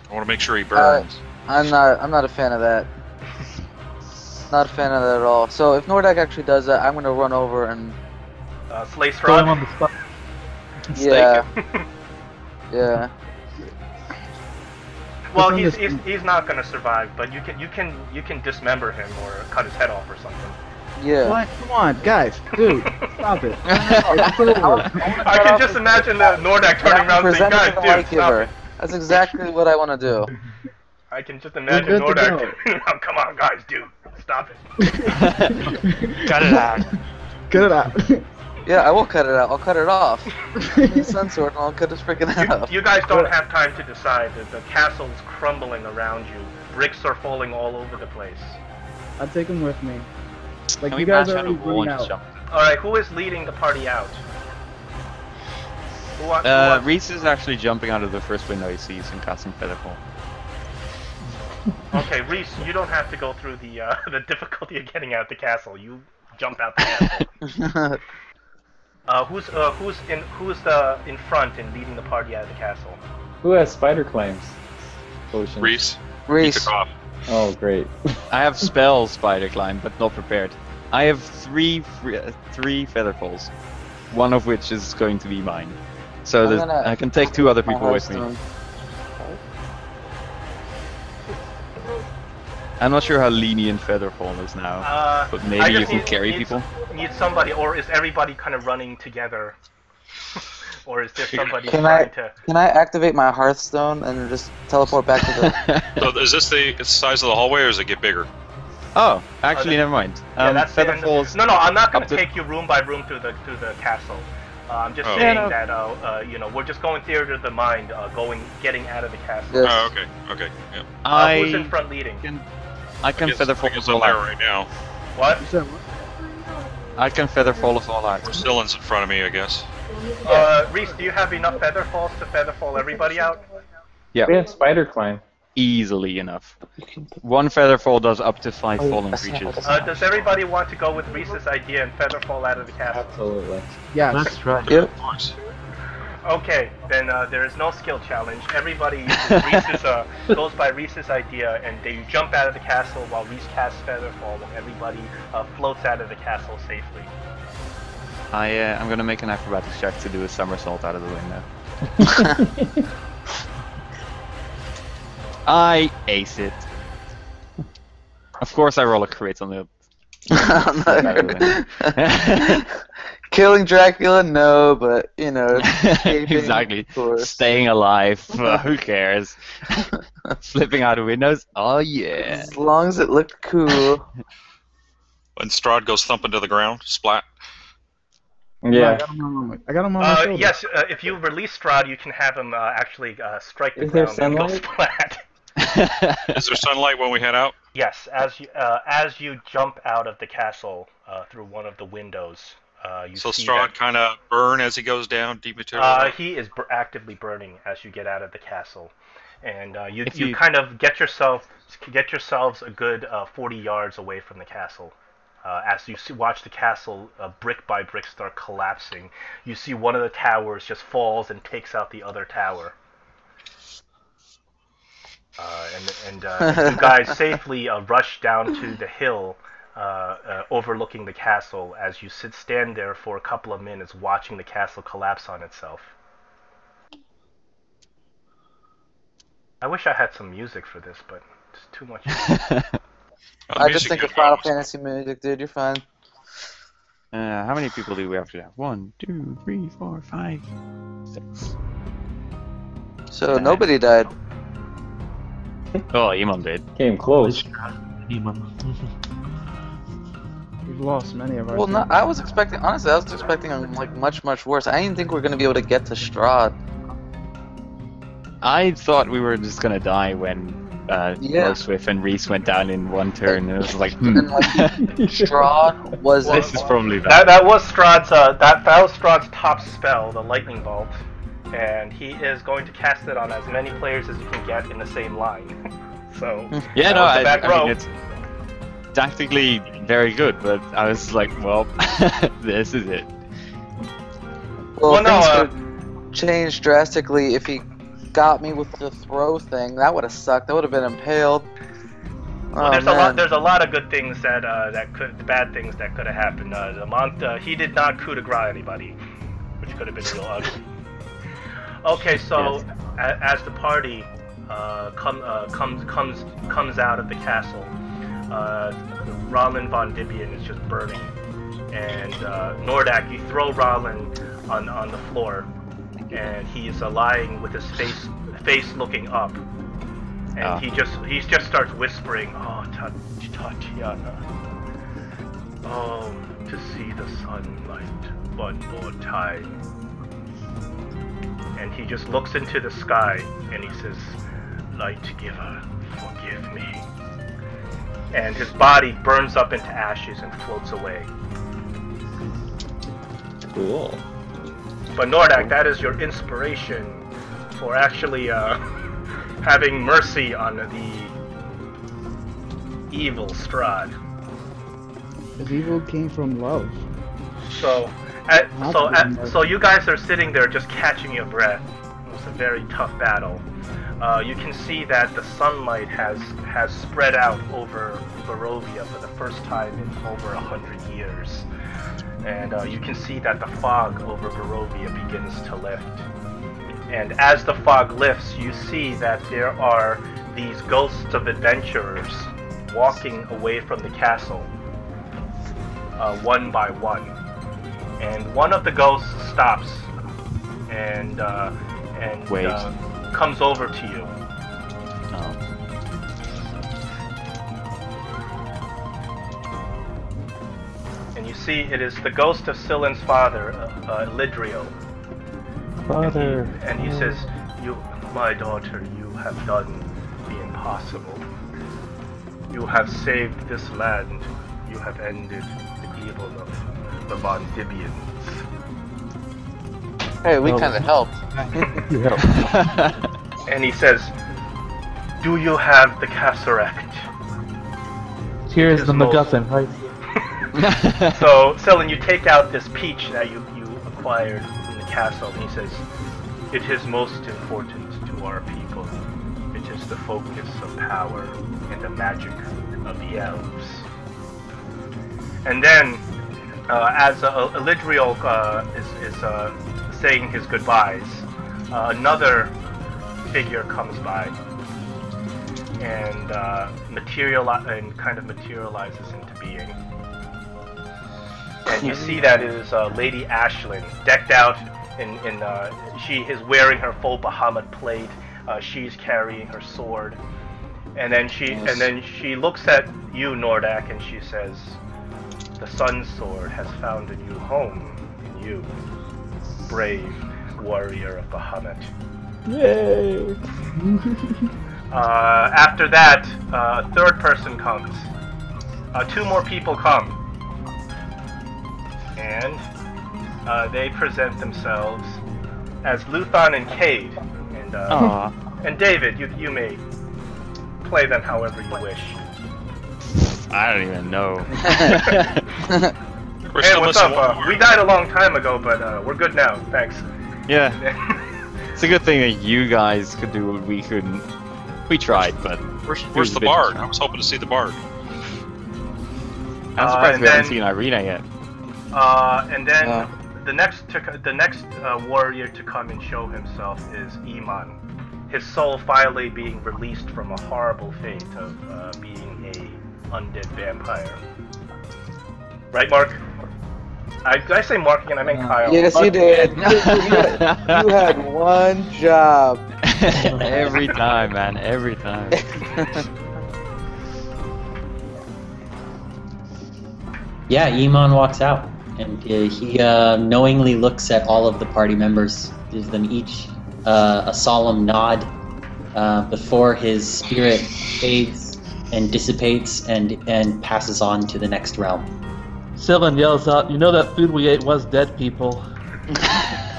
I want to make sure he burns. I'm not a fan of that. Not a fan of that at all. So if Nordak actually does that, I'm gonna run over and Slay Throw him on Strahd. the spot. yeah. Yeah. Well, It's he's not gonna survive, but you can dismember him or cut his head off or something. Yeah. What? Come on, guys. Dude, stop it. I can just imagine the Nordak turning around and saying, Presenting "God, the light dude, stop giver. it." That's exactly what I want to do. I can just imagine good to Nordak go. turning around. "Come on, guys, dude, stop it." Cut it out. Cut it out. Yeah, I won't cut it out. I'll cut it off. Give me a sun sword and I'll cut his freaking head off. You guys don't have time to decide. The castle's crumbling around you. Bricks are falling all over the place. I'll take him with me. Like, Can you we guys bash are out a already wall and running just out. jump? Alright, who is leading the party out? Who wants- Reese is actually jumping out of the first window he sees and casting Featherfall. Okay, Reese, you don't have to go through the the difficulty of getting out the castle. You jump out the castle. Who's in front and leading the party out of the castle? Who has spider claims? Potions. Reese, he Reese. took off. Oh, great. I have spell spider climb, but not prepared. I have three Featherfalls, one of which is going to be mine. So I'm that gonna I can take two other my people with me. Hearthstone. I'm not sure how lenient Featherfall is now, but I maybe you just can carry people. Need somebody, or is everybody kind of running together? Or is there somebody Can trying to... Can I activate my Hearthstone and just teleport back to the... So is this the size of the hallway, or does it get bigger? Oh, actually, never mind. Yeah, that's the end of- Featherfall's No, I'm not going up to to- take you room by room through the castle. I'm just Oh. saying Yeah, no. that we're just going theater of the mind, getting out of the castle. Yes. Oh, okay, yeah. Who's in I front leading? can I guess Featherfall us I'm all there out. right now. What? You said what? I can Featherfall us all out. Dylan's in front of me, I guess. Reese, do you have enough feather falls to feather fall everybody out? Yeah, We have spider climb. easily enough. One feather fall does up to 5 Oh, fallen that's not- creatures. that's not- Does everybody want to go with Reese's idea and feather fall out of the castle? Absolutely. Yes. That's right. Yep. Okay, then there is no skill challenge. Everybody uses Reese's, goes by Reese's idea, and they jump out of the castle while Reese casts Featherfall, and everybody floats out of the castle safely. I'm gonna make an acrobatics check to do a somersault out of the window. I ace it. Of course I roll a crit on the... Killing Dracula, no, but you know, escaping, Exactly. of course. Staying alive, who cares? Flipping out of windows, oh yeah. As long as it looked cool. When Strahd goes thumping to the ground, splat. Yeah. I got him on my shoulder. Yes, if you release Strahd, you can have him actually strike the Is there ground and go sunlight? splat. Is there sunlight when we head out? Yes, as you jump out of the castle through one of the windows, you So see Strahd that kind of burn as he goes down, dematerialize? he is actively burning as you get out of the castle, and you If you- kind of get yourselves a good 40 yards away from the castle. As you watch the castle brick by brick start collapsing, you see one of the towers just falls and takes out the other tower. And you guys safely rush down to the hill overlooking the castle as you stand there for a couple of minutes watching the castle collapse on itself. I wish I had some music for this, but it's too much. I just think of Final Fantasy music, dude. You're fine. How many people do we have to have? 1, 2, 3, 4, 5, 6. So nobody died. Oh, Imam did. Came close. We've lost many of our. Well, no, teams. I was expecting. Honestly, I was expecting like much worse. I didn't think we were gonna be able to get to Strahd. I thought we were just gonna die when Yeah. Swift and Reese went down in one turn, and it was like, And like Strahd was. this is probably bad. That was Strahd's Strahd's top spell, the lightning bolt, and he is going to cast it on as many players as you can get in the same line. So Yeah, that no, was the I back row. mean, it's tactically very good, but I was like, well, this is it. Well, Well, no, things could change drastically if he got me with the throw thing. That would have sucked. I would have been impaled. Well, Oh, there's man. there's a lot of good things that bad things that could have happened. He did not coup de grace anybody, which could have been real ugly. Okay, so as the party comes out of the castle, Rollin von Dibian is just burning, and Nordak, you throw Rollin on the floor, and he's lying with his face looking up, and he just starts whispering, "Oh, Tatiana, oh, to see the sunlight one more time." And he just looks into the sky and he says, "Light giver, forgive me." And his body burns up into ashes and floats away. Cool. But Nordak, that is your inspiration for actually having mercy on the evil Strahd. His evil came from love. So you guys are sitting there just catching your breath. It was a very tough battle. You can see that the sunlight has spread out over Barovia for the first time in over 100 years. And you can see that the fog over Barovia begins to lift. And as the fog lifts, you see that there are these ghosts of adventurers walking away from the castle, one by one. And one of the ghosts stops and comes over to you. And you see it is the ghost of Silen's father, Lidrio. Father. And he says, my daughter, you have done the impossible. You have saved this land. You have ended the evil of the Von Dibians. Hey, we No. kind of helped. And he says, "Do you have the Casseract?" Here's His the most- MacGuffin, right? So, Selin, you take out this peach that you acquired in the castle, and he says, "It is most important to our people. It is the focus of power and the magic of the elves." And then, as Elidriel is saying his goodbyes, another figure comes by and kind of materializes into being. And you see that it is Lady Ashlyn, decked out in she is wearing her full Bahamut plate. She's carrying her sword, and then she looks at you, Nordak, and she says, "The Sun Sword has found a new home in you, brave warrior of Bahamut." Yay! After that, a third person comes. Two more people come. And they present themselves as Luthon and Cade. And David, you may play them however you wish. I don't even know. We're Hey, still what's missing up? one more. We died a long time ago, but we're good now. Thanks. Yeah, it's a good thing that you guys could do what we couldn't. We tried, but Where's the bard? I was hoping to see the bard. I'm surprised and we haven't then- seen Irina yet. And then the next warrior to come and show himself is Iman. His soul finally being released from a horrible fate of being a undead vampire. Right, Mark? Did I say Mark again? I meant Kyle. Yes, you did. You had one job. Every time, man. Every time. Yeah, Iman walks out, and he knowingly looks at all of the party members, gives them each a solemn nod before his spirit fades and dissipates and passes on to the next realm. Sylvan yells out, "You know that food we ate was dead people."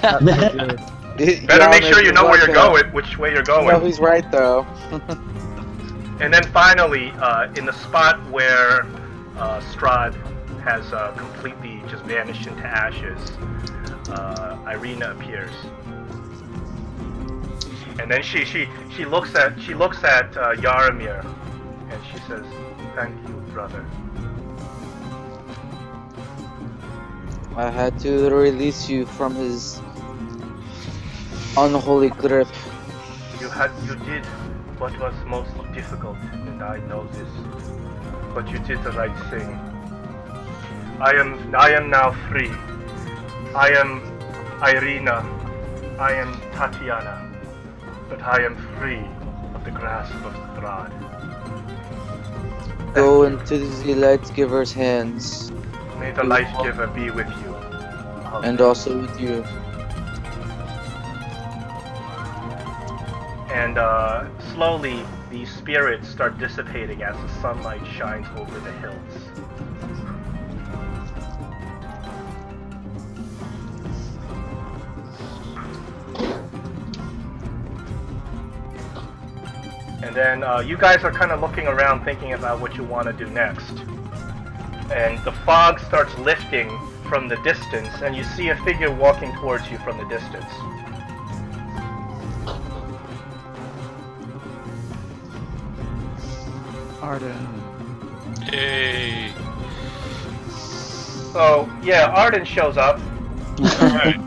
Better make sure you know where you're going, which way you're going. No, he's right though. And then finally, in the spot where Strahd has completely just vanished into ashes, Irina appears, and then she looks at Yaramir, and she says, "Thank you, brother." I had to release you from his unholy grip. You did what was most difficult, and I know this, but you did the right thing. I am now free. I am Irina. I am Tatiana. But I am free of the grasp of Strahd. Go into the Light Giver's hands, May the Life Giver be with you. and also with you. And slowly, these spirits start dissipating as the sunlight shines over the hills. And then you guys are kind of looking around thinking about what you want to do next. And the fog starts lifting from the distance, and you see a figure walking towards you from the distance. Arden. Yay! So, yeah, Arden shows up, Alright.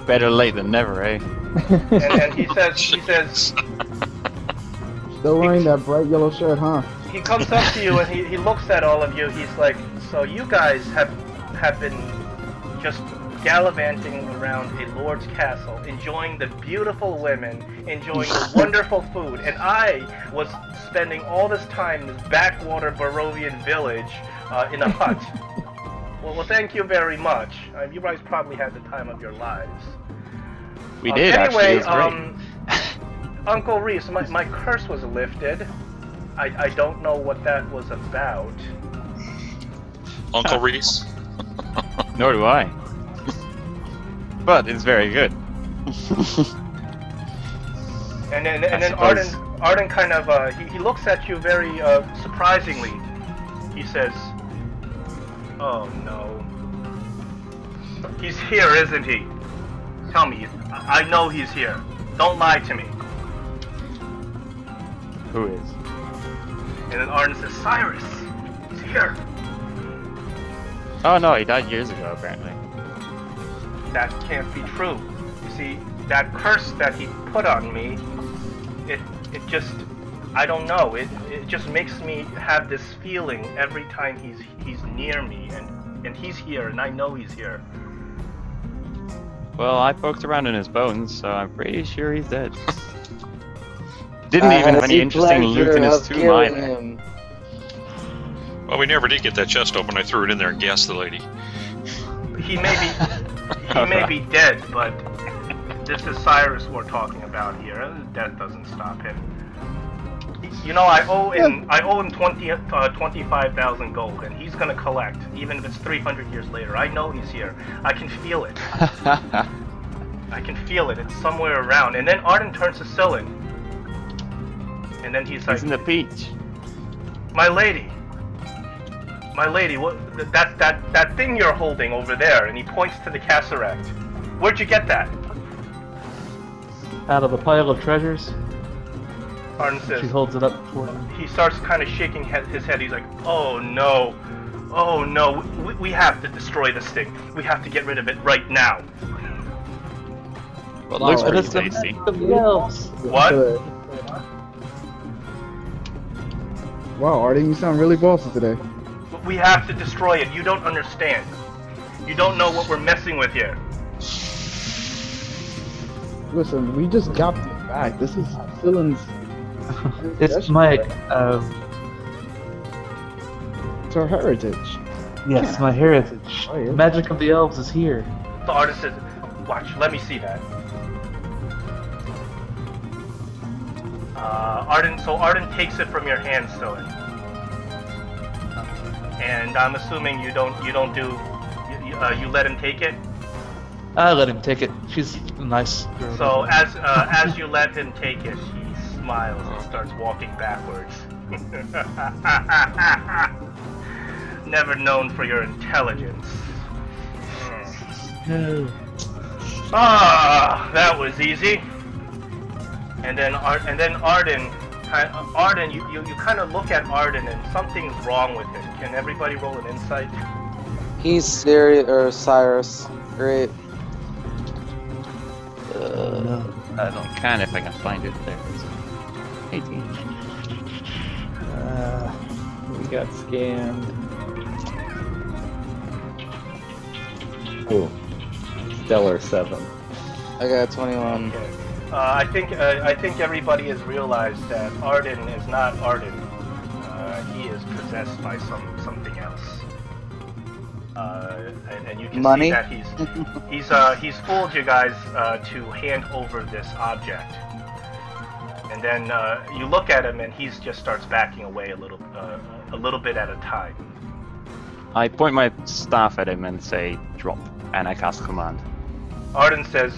Better late than never, eh? and he says, Still wearing that bright yellow shirt, huh? he comes up to you and he looks at all of you. He's like, "So you guys have been just gallivanting around a lord's castle, enjoying the beautiful women, enjoying the wonderful food, and I was spending all this time in this backwater Barovian village in a hut. Well, thank you very much. You guys probably had the time of your lives." We did, anyway, actually. It was great. Uncle Reese, my curse was lifted. I don't know what that was about. Uncle Reese. Nor do I. but it's very good. And then Arden kind of he looks at you very surprisingly. He says, "Oh no, he's here, isn't he? Tell me, I know he's here. Don't lie to me." Who is? And then Arden says, "Cyrus, he's here." Oh no, he died years ago apparently. That can't be true. You see, that curse that he put on me, it just, I don't know, it just makes me have this feeling every time he's near me, and he's here, and I know he's here. Well, I poked around in his bones, so I'm pretty sure he's dead. Didn't even have any interesting loot in his tomb either. Well, we never did get that chest open. I threw it in there and gassed the lady. He may be dead, but this is Cyrus we're talking about here. Death doesn't stop him. You know, I owe him 25,000 gold, and he's gonna collect, even if it's 300 years later. I know he's here. I can feel it. I can feel it. It's somewhere around. And then Arden turns to Scylla, and then he's like, in the peach. My lady, what? That thing you're holding over there, and he points to the Casseract. Where'd you get that? Out of a pile of treasures. Arden says. She holds it up for him. He starts kind of shaking his head. He's like, "Oh no, we have to destroy this thing. We have to get rid of it right now." Well, it looks It pretty is the tasty. magic of the elves. What? Wow, Arden, you sound really bossy today. We have to destroy it. You don't understand. You don't know what we're messing with here. Listen, we just got it back. This is Dylan's. It's my, It's our heritage. yes, my heritage. Oh, yeah. The magic of the elves is here. The artist says, "Watch, let me see that." Arden takes it from your hand, Scylla. And I'm assuming you let him take it. I let him take it. She's a nice girl. So as you let him take it, he smiles and starts walking backwards. Never known for your intelligence. No. Ah, that was easy. And then Arden, you kind of look at Arden and something's wrong with him. Can everybody roll an insight? He's serious, or Cyrus. Great. No. I can if I can find it there. 18. We got scammed. Oh, stellar 7. I got 21. Okay. I think everybody has realized that Arden is not Arden. He is possessed by something else. And you can Money? see that he's fooled you guys to hand over this object. And then you look at him and he just starts backing away a little bit at a time. I point my staff at him and say, drop, and I cast command. Arden says,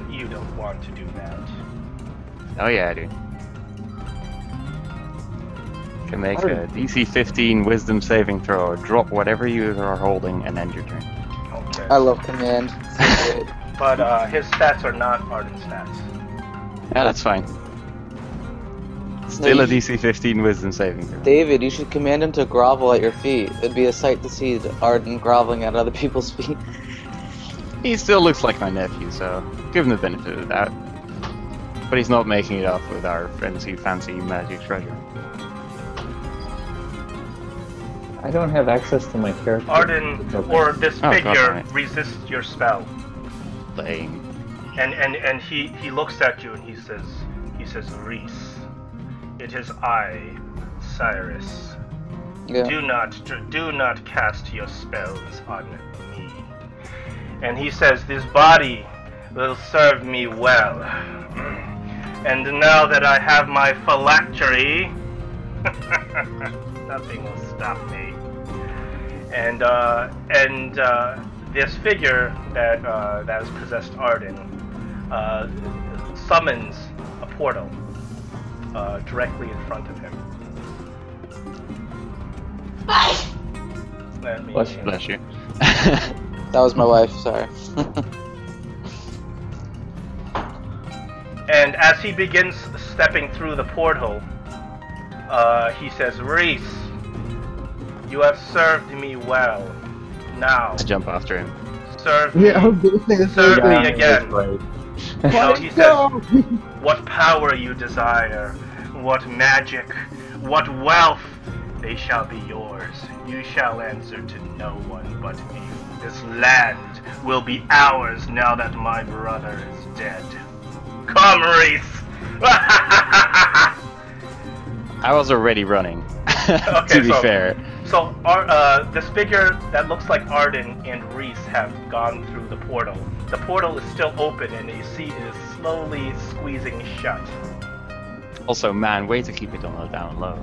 "You don't want to do that." Oh yeah, I do. Can make a DC 15 Wisdom saving throw, or drop whatever you are holding, and end your turn. Okay. I love command. So great. But his stats are not Arden's stats. Yeah, that's fine. Still a DC 15 Wisdom saving throw. David, you should command him to grovel at your feet. It'd be a sight to see Arden groveling at other people's feet. He still looks like my nephew, so give him the benefit of that. But he's not making it off with our fancy magic treasure. I don't have access to my character. Arden, Okay. or this Oh, figure, God, resists your spell. Lame. And he looks at you and he says, "Reese, it is I, Cyrus. Yeah. Do not cast your spells on me." And he says, "This body will serve me well. And now that I have my phylactery, nothing will stop me." And this figure that that has possessed Arden summons a portal directly in front of him. Let me. Bless you. That was my wife. Sorry. And as he begins stepping through the portal, he says, "Reese, you have served me well. Now, I jump after him. serve me, Yeah, I was gonna say the same serve thing. me again." So he says, "What power you desire, what magic, what wealth, they shall be yours. You shall answer to no one but me. This land will be ours now that my brother is dead. Come, Reese!" I was already running. Okay, to be fair. So, this figure that looks like Arden and Reese have gone through the portal. The portal is still open, and you see it is slowly squeezing shut. Also, man, way to keep it on the down low.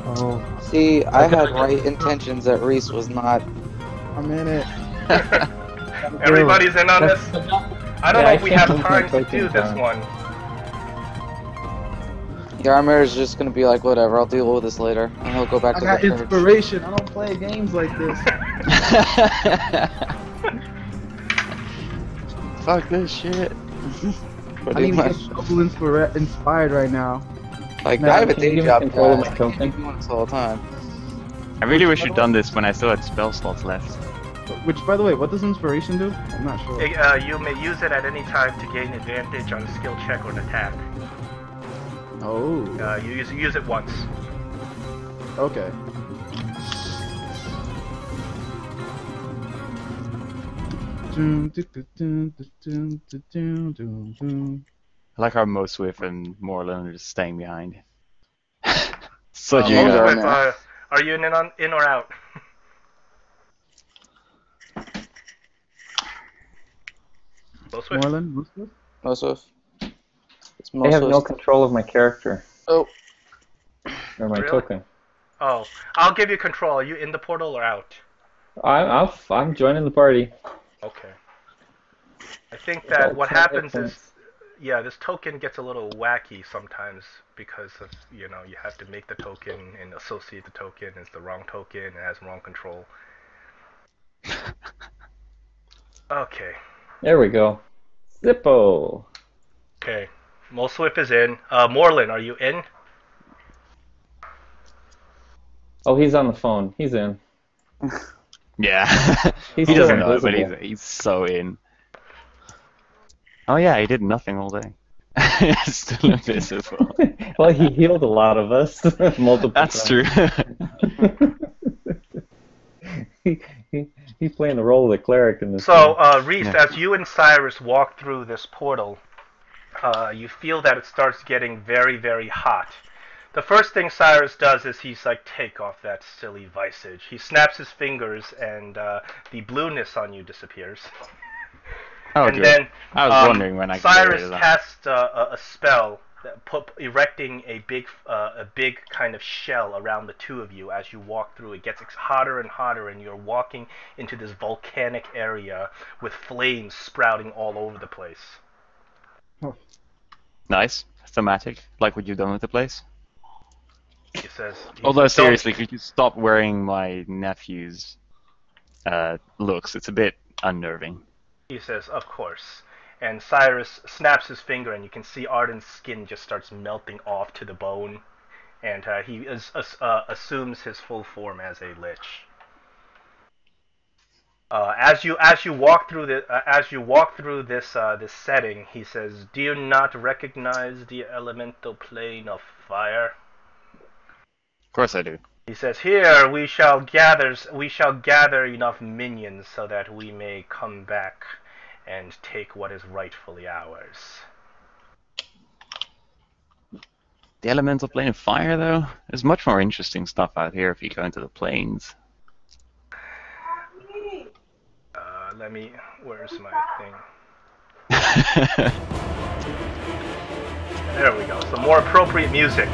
Oh, See, I had right intentions that Reese was not. I'm in it. Everybody's in on this. I don't know if we have can't time move my to do token this down. one. Yarmir is just gonna be like, whatever, I'll deal with this later, and he'll go back I to got the church. inspiration. I don't play games like this. Fuck this shit. I Pretty need to much. get double inspired right now. Like, No, I have a can you day give me job, control of guys. my I can't token? be doing this all the time. I really wish you'd done this when I still had spell slots left. Which, by the way, what does inspiration do? I'm not sure. You may use it at any time to gain advantage on a skill check or an attack. Oh, You use it once. okay. I like how Mo Swift and Moreland are just staying behind. Such Yeah, a those With, are- are you in or out? Both with? Moreland, Mustafa? Moswif. It's I have no Moswif. control of my character Oh, or my Really? token. Oh, I'll give you control. Are you in the portal or out? I'm joining the party. Okay. I think It's all that what 10 happens hit is, points. yeah, this token gets a little wacky sometimes because of, you have to make the token and associate the token as the wrong token and has wrong control. Okay. There we go. Zippo. Okay. Molswip is in. Moreland, are you in? Oh, he's on the phone. He's in. Yeah. He's he still doesn't know it, but invisible. he's so in. Oh yeah, he did nothing all day. Still invisible. Well, he healed a lot of us multiple That's times. true. He's playing the role of the cleric in this. So, Reese, Yeah. as you and Cyrus walk through this portal, you feel that it starts getting very, very hot. The first thing Cyrus does is he's like, take off that silly visage. He snaps his fingers and the blueness on you disappears. Oh, and good. then I was wondering when I could get rid Cyrus of that. casts a spell, erecting a big kind of shell around the two of you as you walk through. It gets hotter and hotter, and you're walking into this volcanic area with flames sprouting all over the place. Nice. Thematic. Like what you've done with the place. He says. Although "Don't-" seriously, could you stop wearing my nephew's looks? It's a bit unnerving. He says, of course. And Cyrus snaps his finger, and you can see Arden's skin just starts melting off to the bone, and he assumes his full form as a lich. As you walk through this setting, he says, "Do you not recognize the elemental plane of fire?" Of course I do. He says, "Here we shall gather enough minions so that we may come back and take what is rightfully ours." The elemental plane of fire, though? There's much more interesting stuff out here if you go into the planes. Where's my thing? There we go. Some more appropriate music.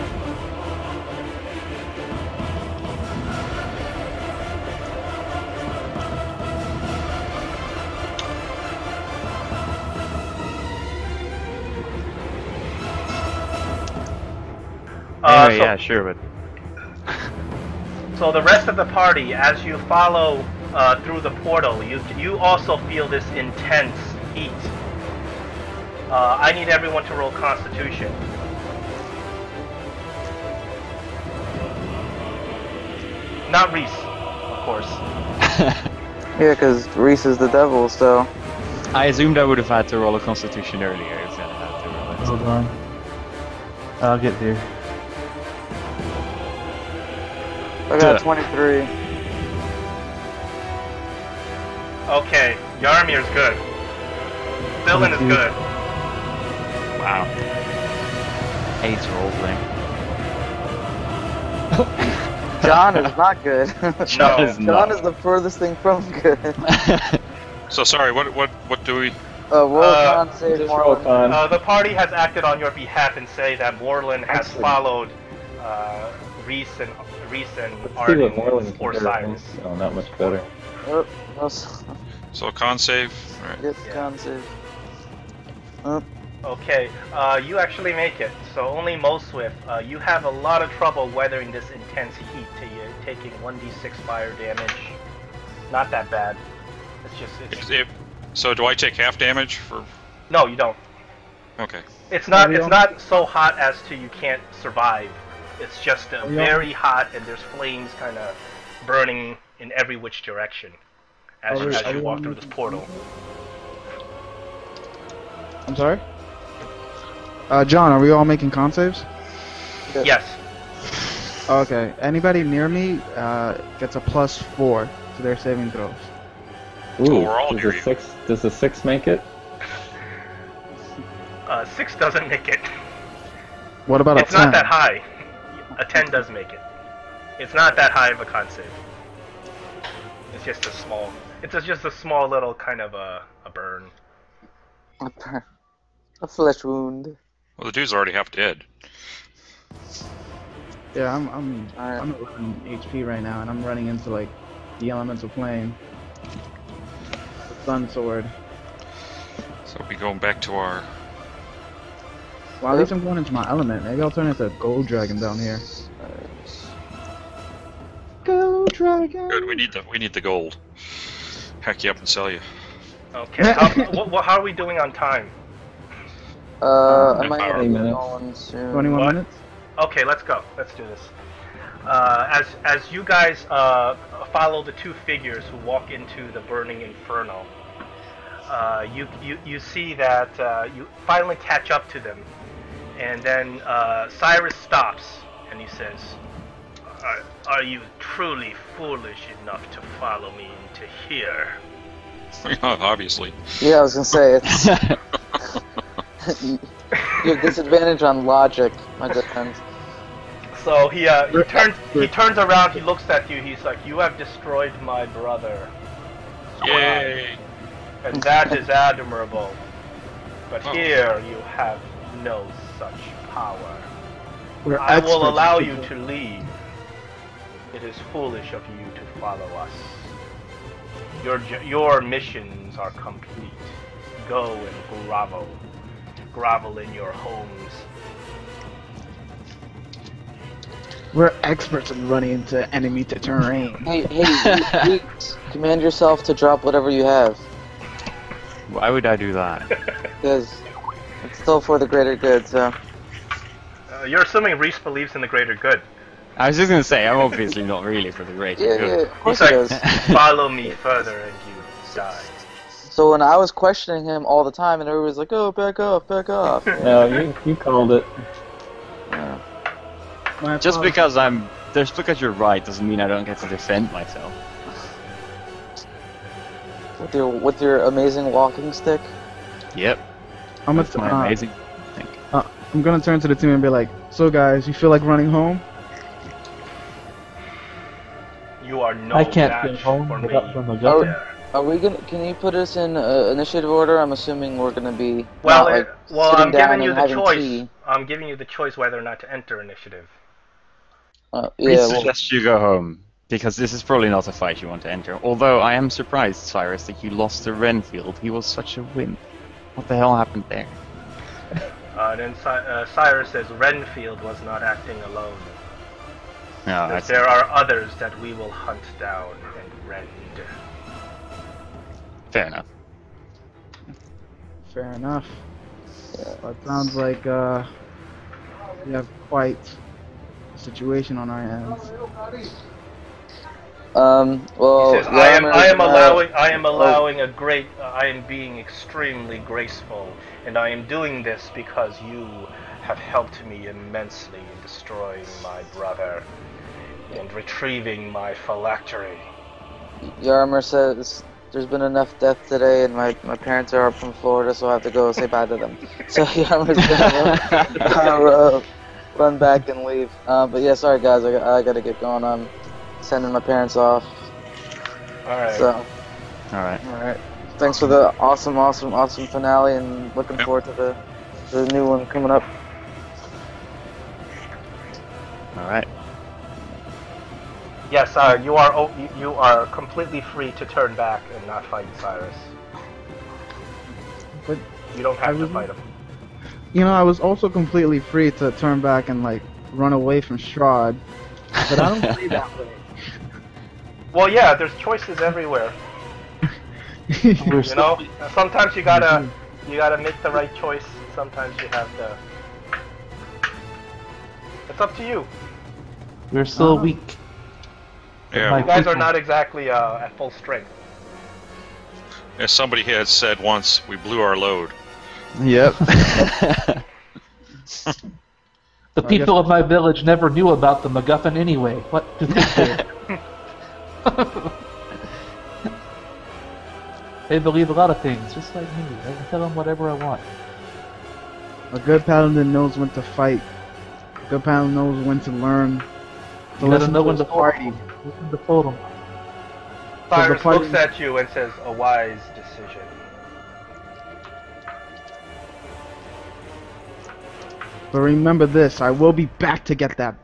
Okay, yeah, sure, but So the rest of the party, as you follow through the portal, you also feel this intense heat. I need everyone to roll Constitution. Not Reese, of course. Yeah, because Reese is the devil, so. I assumed I would have had to roll a Constitution earlier. Instead of had to roll it. Hold on. I'll get there. I got 23. Okay, Yarmir's good. Dylan is good. Wow. Hates role-playing. John is not good. John is John not. is the furthest thing from good. So sorry. What do we? Roll con save Just roll Marlon. con. The party has acted on your behalf and say that Morlin has Excellent. followed Reese and Let's see what Arden Moreland or can do. Cyrus. Oh, not much better. Oh, no, So con save. Right. yes, Yeah. con save. Oh, Okay, you actually make it. So only Moswift, you have a lot of trouble weathering this intense heat. Taking 1d6 fire damage. Not that bad. It's just So do I take half damage for? no, you don't. Okay. It's not so hot as to you can't survive. It's just Yeah. very hot, and there's flames kind of burning in every which direction as Are you we walk all through this making- portal. I'm sorry? John, are we all making con saves? Yes. Okay. Anybody near me gets a +4 to their saving throws. Ooh, we're all near you. does a 6 make it? 6 doesn't make it. What about It's a 10? not that high. A 10 does make it. It's not that high of a con save. It's just a small. It's just a small little kind of a burn. a flesh wound. Well, the dude's already half dead. Yeah, I'm Alright. at 11 HP right now, and I'm running into like the elemental plane. The sun sword. So we going back to our. Well, at least I'm going into my element. Maybe I'll turn into a gold dragon down here. Gold dragon. Good. We need the gold. Hack you up and sell you. Okay. How are we doing on time? I might 20 be minutes. going soon. 21 What? minutes. Okay, let's go. Let's do this. As you guys follow the two figures who walk into the burning inferno, you see that you finally catch up to them, and then Cyrus stops and he says, "Are you truly foolish enough to follow me into here?" Obviously. Yeah, I was gonna say it's. You have disadvantage on logic, my good friend. So he turns around, he looks at you, he's like, "You have destroyed my brother, Yay! and that is admirable. But here you have no such power. We're I will experts allow in you people. to leave. It is foolish of you to follow us. Your missions are complete. Go and grovel in your homes." We're experts in running into enemy terrain. Hey, you command yourself to drop whatever you have, Why would I do that? because it's still for the greater good. So. You're assuming Reese believes in the greater good. I was just gonna say, I'm obviously not really for the greater Yeah, good. of course He's he like, does. "Follow me further and you die." So when I was questioning him all the time, and everybody was like, "Oh, back off, back off." No, you called it. Yeah. My Just apologies. because you're right doesn't mean I don't get to defend myself. With your amazing walking stick. Yep, I'm that's my gonna, amazing thing. I'm gonna turn to the team and be like, "So guys, you feel like running home?" You are no I can't match get home for without me. from the Oh, gut. Are we gonna? Can you put us in initiative order? I'm assuming we're gonna be. Well, not, like, I'm sitting down giving you and the having choice. tea. I'm giving you the choice whether or not to enter initiative. I Yeah. Well, suggest you go home, because this is probably not a fight you want to enter. Although I am surprised, Cyrus, that you lost to Renfield. He was such a wimp. What the hell happened there? then Cyrus says Renfield was not acting alone. No, that's There are others that we will hunt down and rend. fair enough. Fair enough. Well, it sounds like we have quite a situation on our hands. Well, He says, I am Yarmer's, allowing a great, I am being extremely graceful, and I am doing this because you have helped me immensely in destroying my brother and retrieving my phylactery. Yarmer says there's been enough death today, and my parents are up from Florida, so I have to go say bye to them. So Yarmer's gonna run back and leave. But yeah, sorry guys, I gotta get going. I'm sending my parents off. Alright. So, Alright. alright. Thanks for the awesome finale, and looking forward to the new one coming up. Alright. Yes, you are completely free to turn back and not fight Cyrus. But You don't have to fight him. you know, I was also completely free to turn back and like run away from Strahd, but I don't play that way. Well, yeah, there's choices everywhere. You know, sometimes you gotta make the right choice. Sometimes you have to. It's up to you. We're still weak. Yeah, You guys are not exactly at full strength. as somebody had said once, we blew our load. Yep. The people of my village never knew about the MacGuffin anyway. What do they care? They believe a lot of things, just like me. I can tell them whatever I want. A good paladin knows when to fight. A good paladin knows when to learn. To You gotta listen know to when his to party. Listen to Totem. Cyrus party- looks at you and says, "A wise decision." But remember this, I will be back to get that.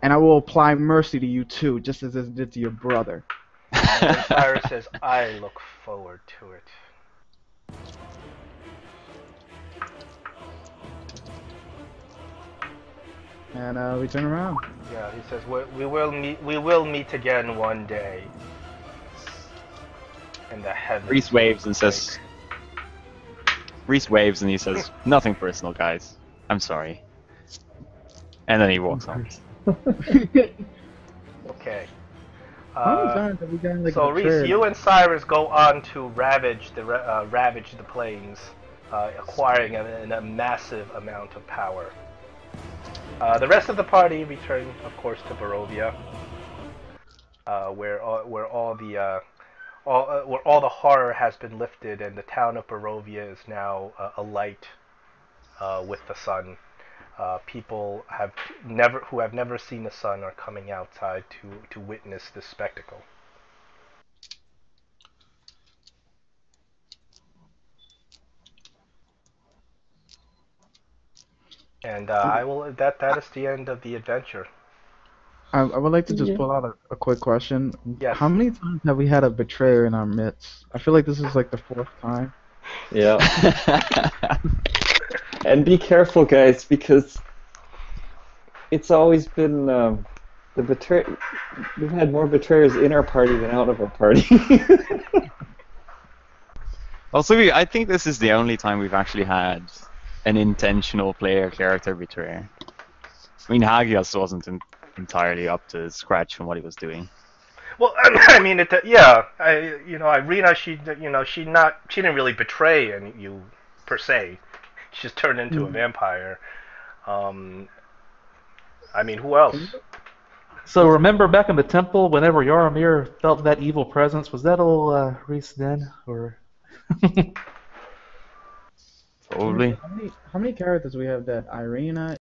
And I will apply mercy to you too, just as I did to your brother. And Cyrus says, "I look forward to it." And we turn around. Yeah, he says, "We will meet again one day." In the heavens. Reese waves and says... Reese waves and he says, nothing personal, guys. I'm sorry. And then he walks on. Okay. How many times have we gotten like So betrayed? Reese, you and Cyrus go on to ravage the plains, acquiring a massive amount of power. The rest of the party return, of course, to Barovia, where all the horror has been lifted, and the town of Barovia is now alight with the sun. People who have never seen the sun are coming outside to witness this spectacle. And I will. That is the end of the adventure. I would like to just pull out a quick question. Yes. How many times have we had a betrayer in our midst? I feel like this is like the 4th time. Yeah. And be careful, guys, because it's always been the betray. We've had more betrayers in our party than out of our party. Also, I think this is the only time we've actually had an intentional character betrayer. I mean, Hagios wasn't entirely up to scratch from what he was doing. Well, I mean, Irina, she didn't really betray you per se. She just turned into a vampire. I mean, who else? So remember back in the temple, whenever Yaramir felt that evil presence, was that old Reese then, or? Probably. How many characters we have that Irina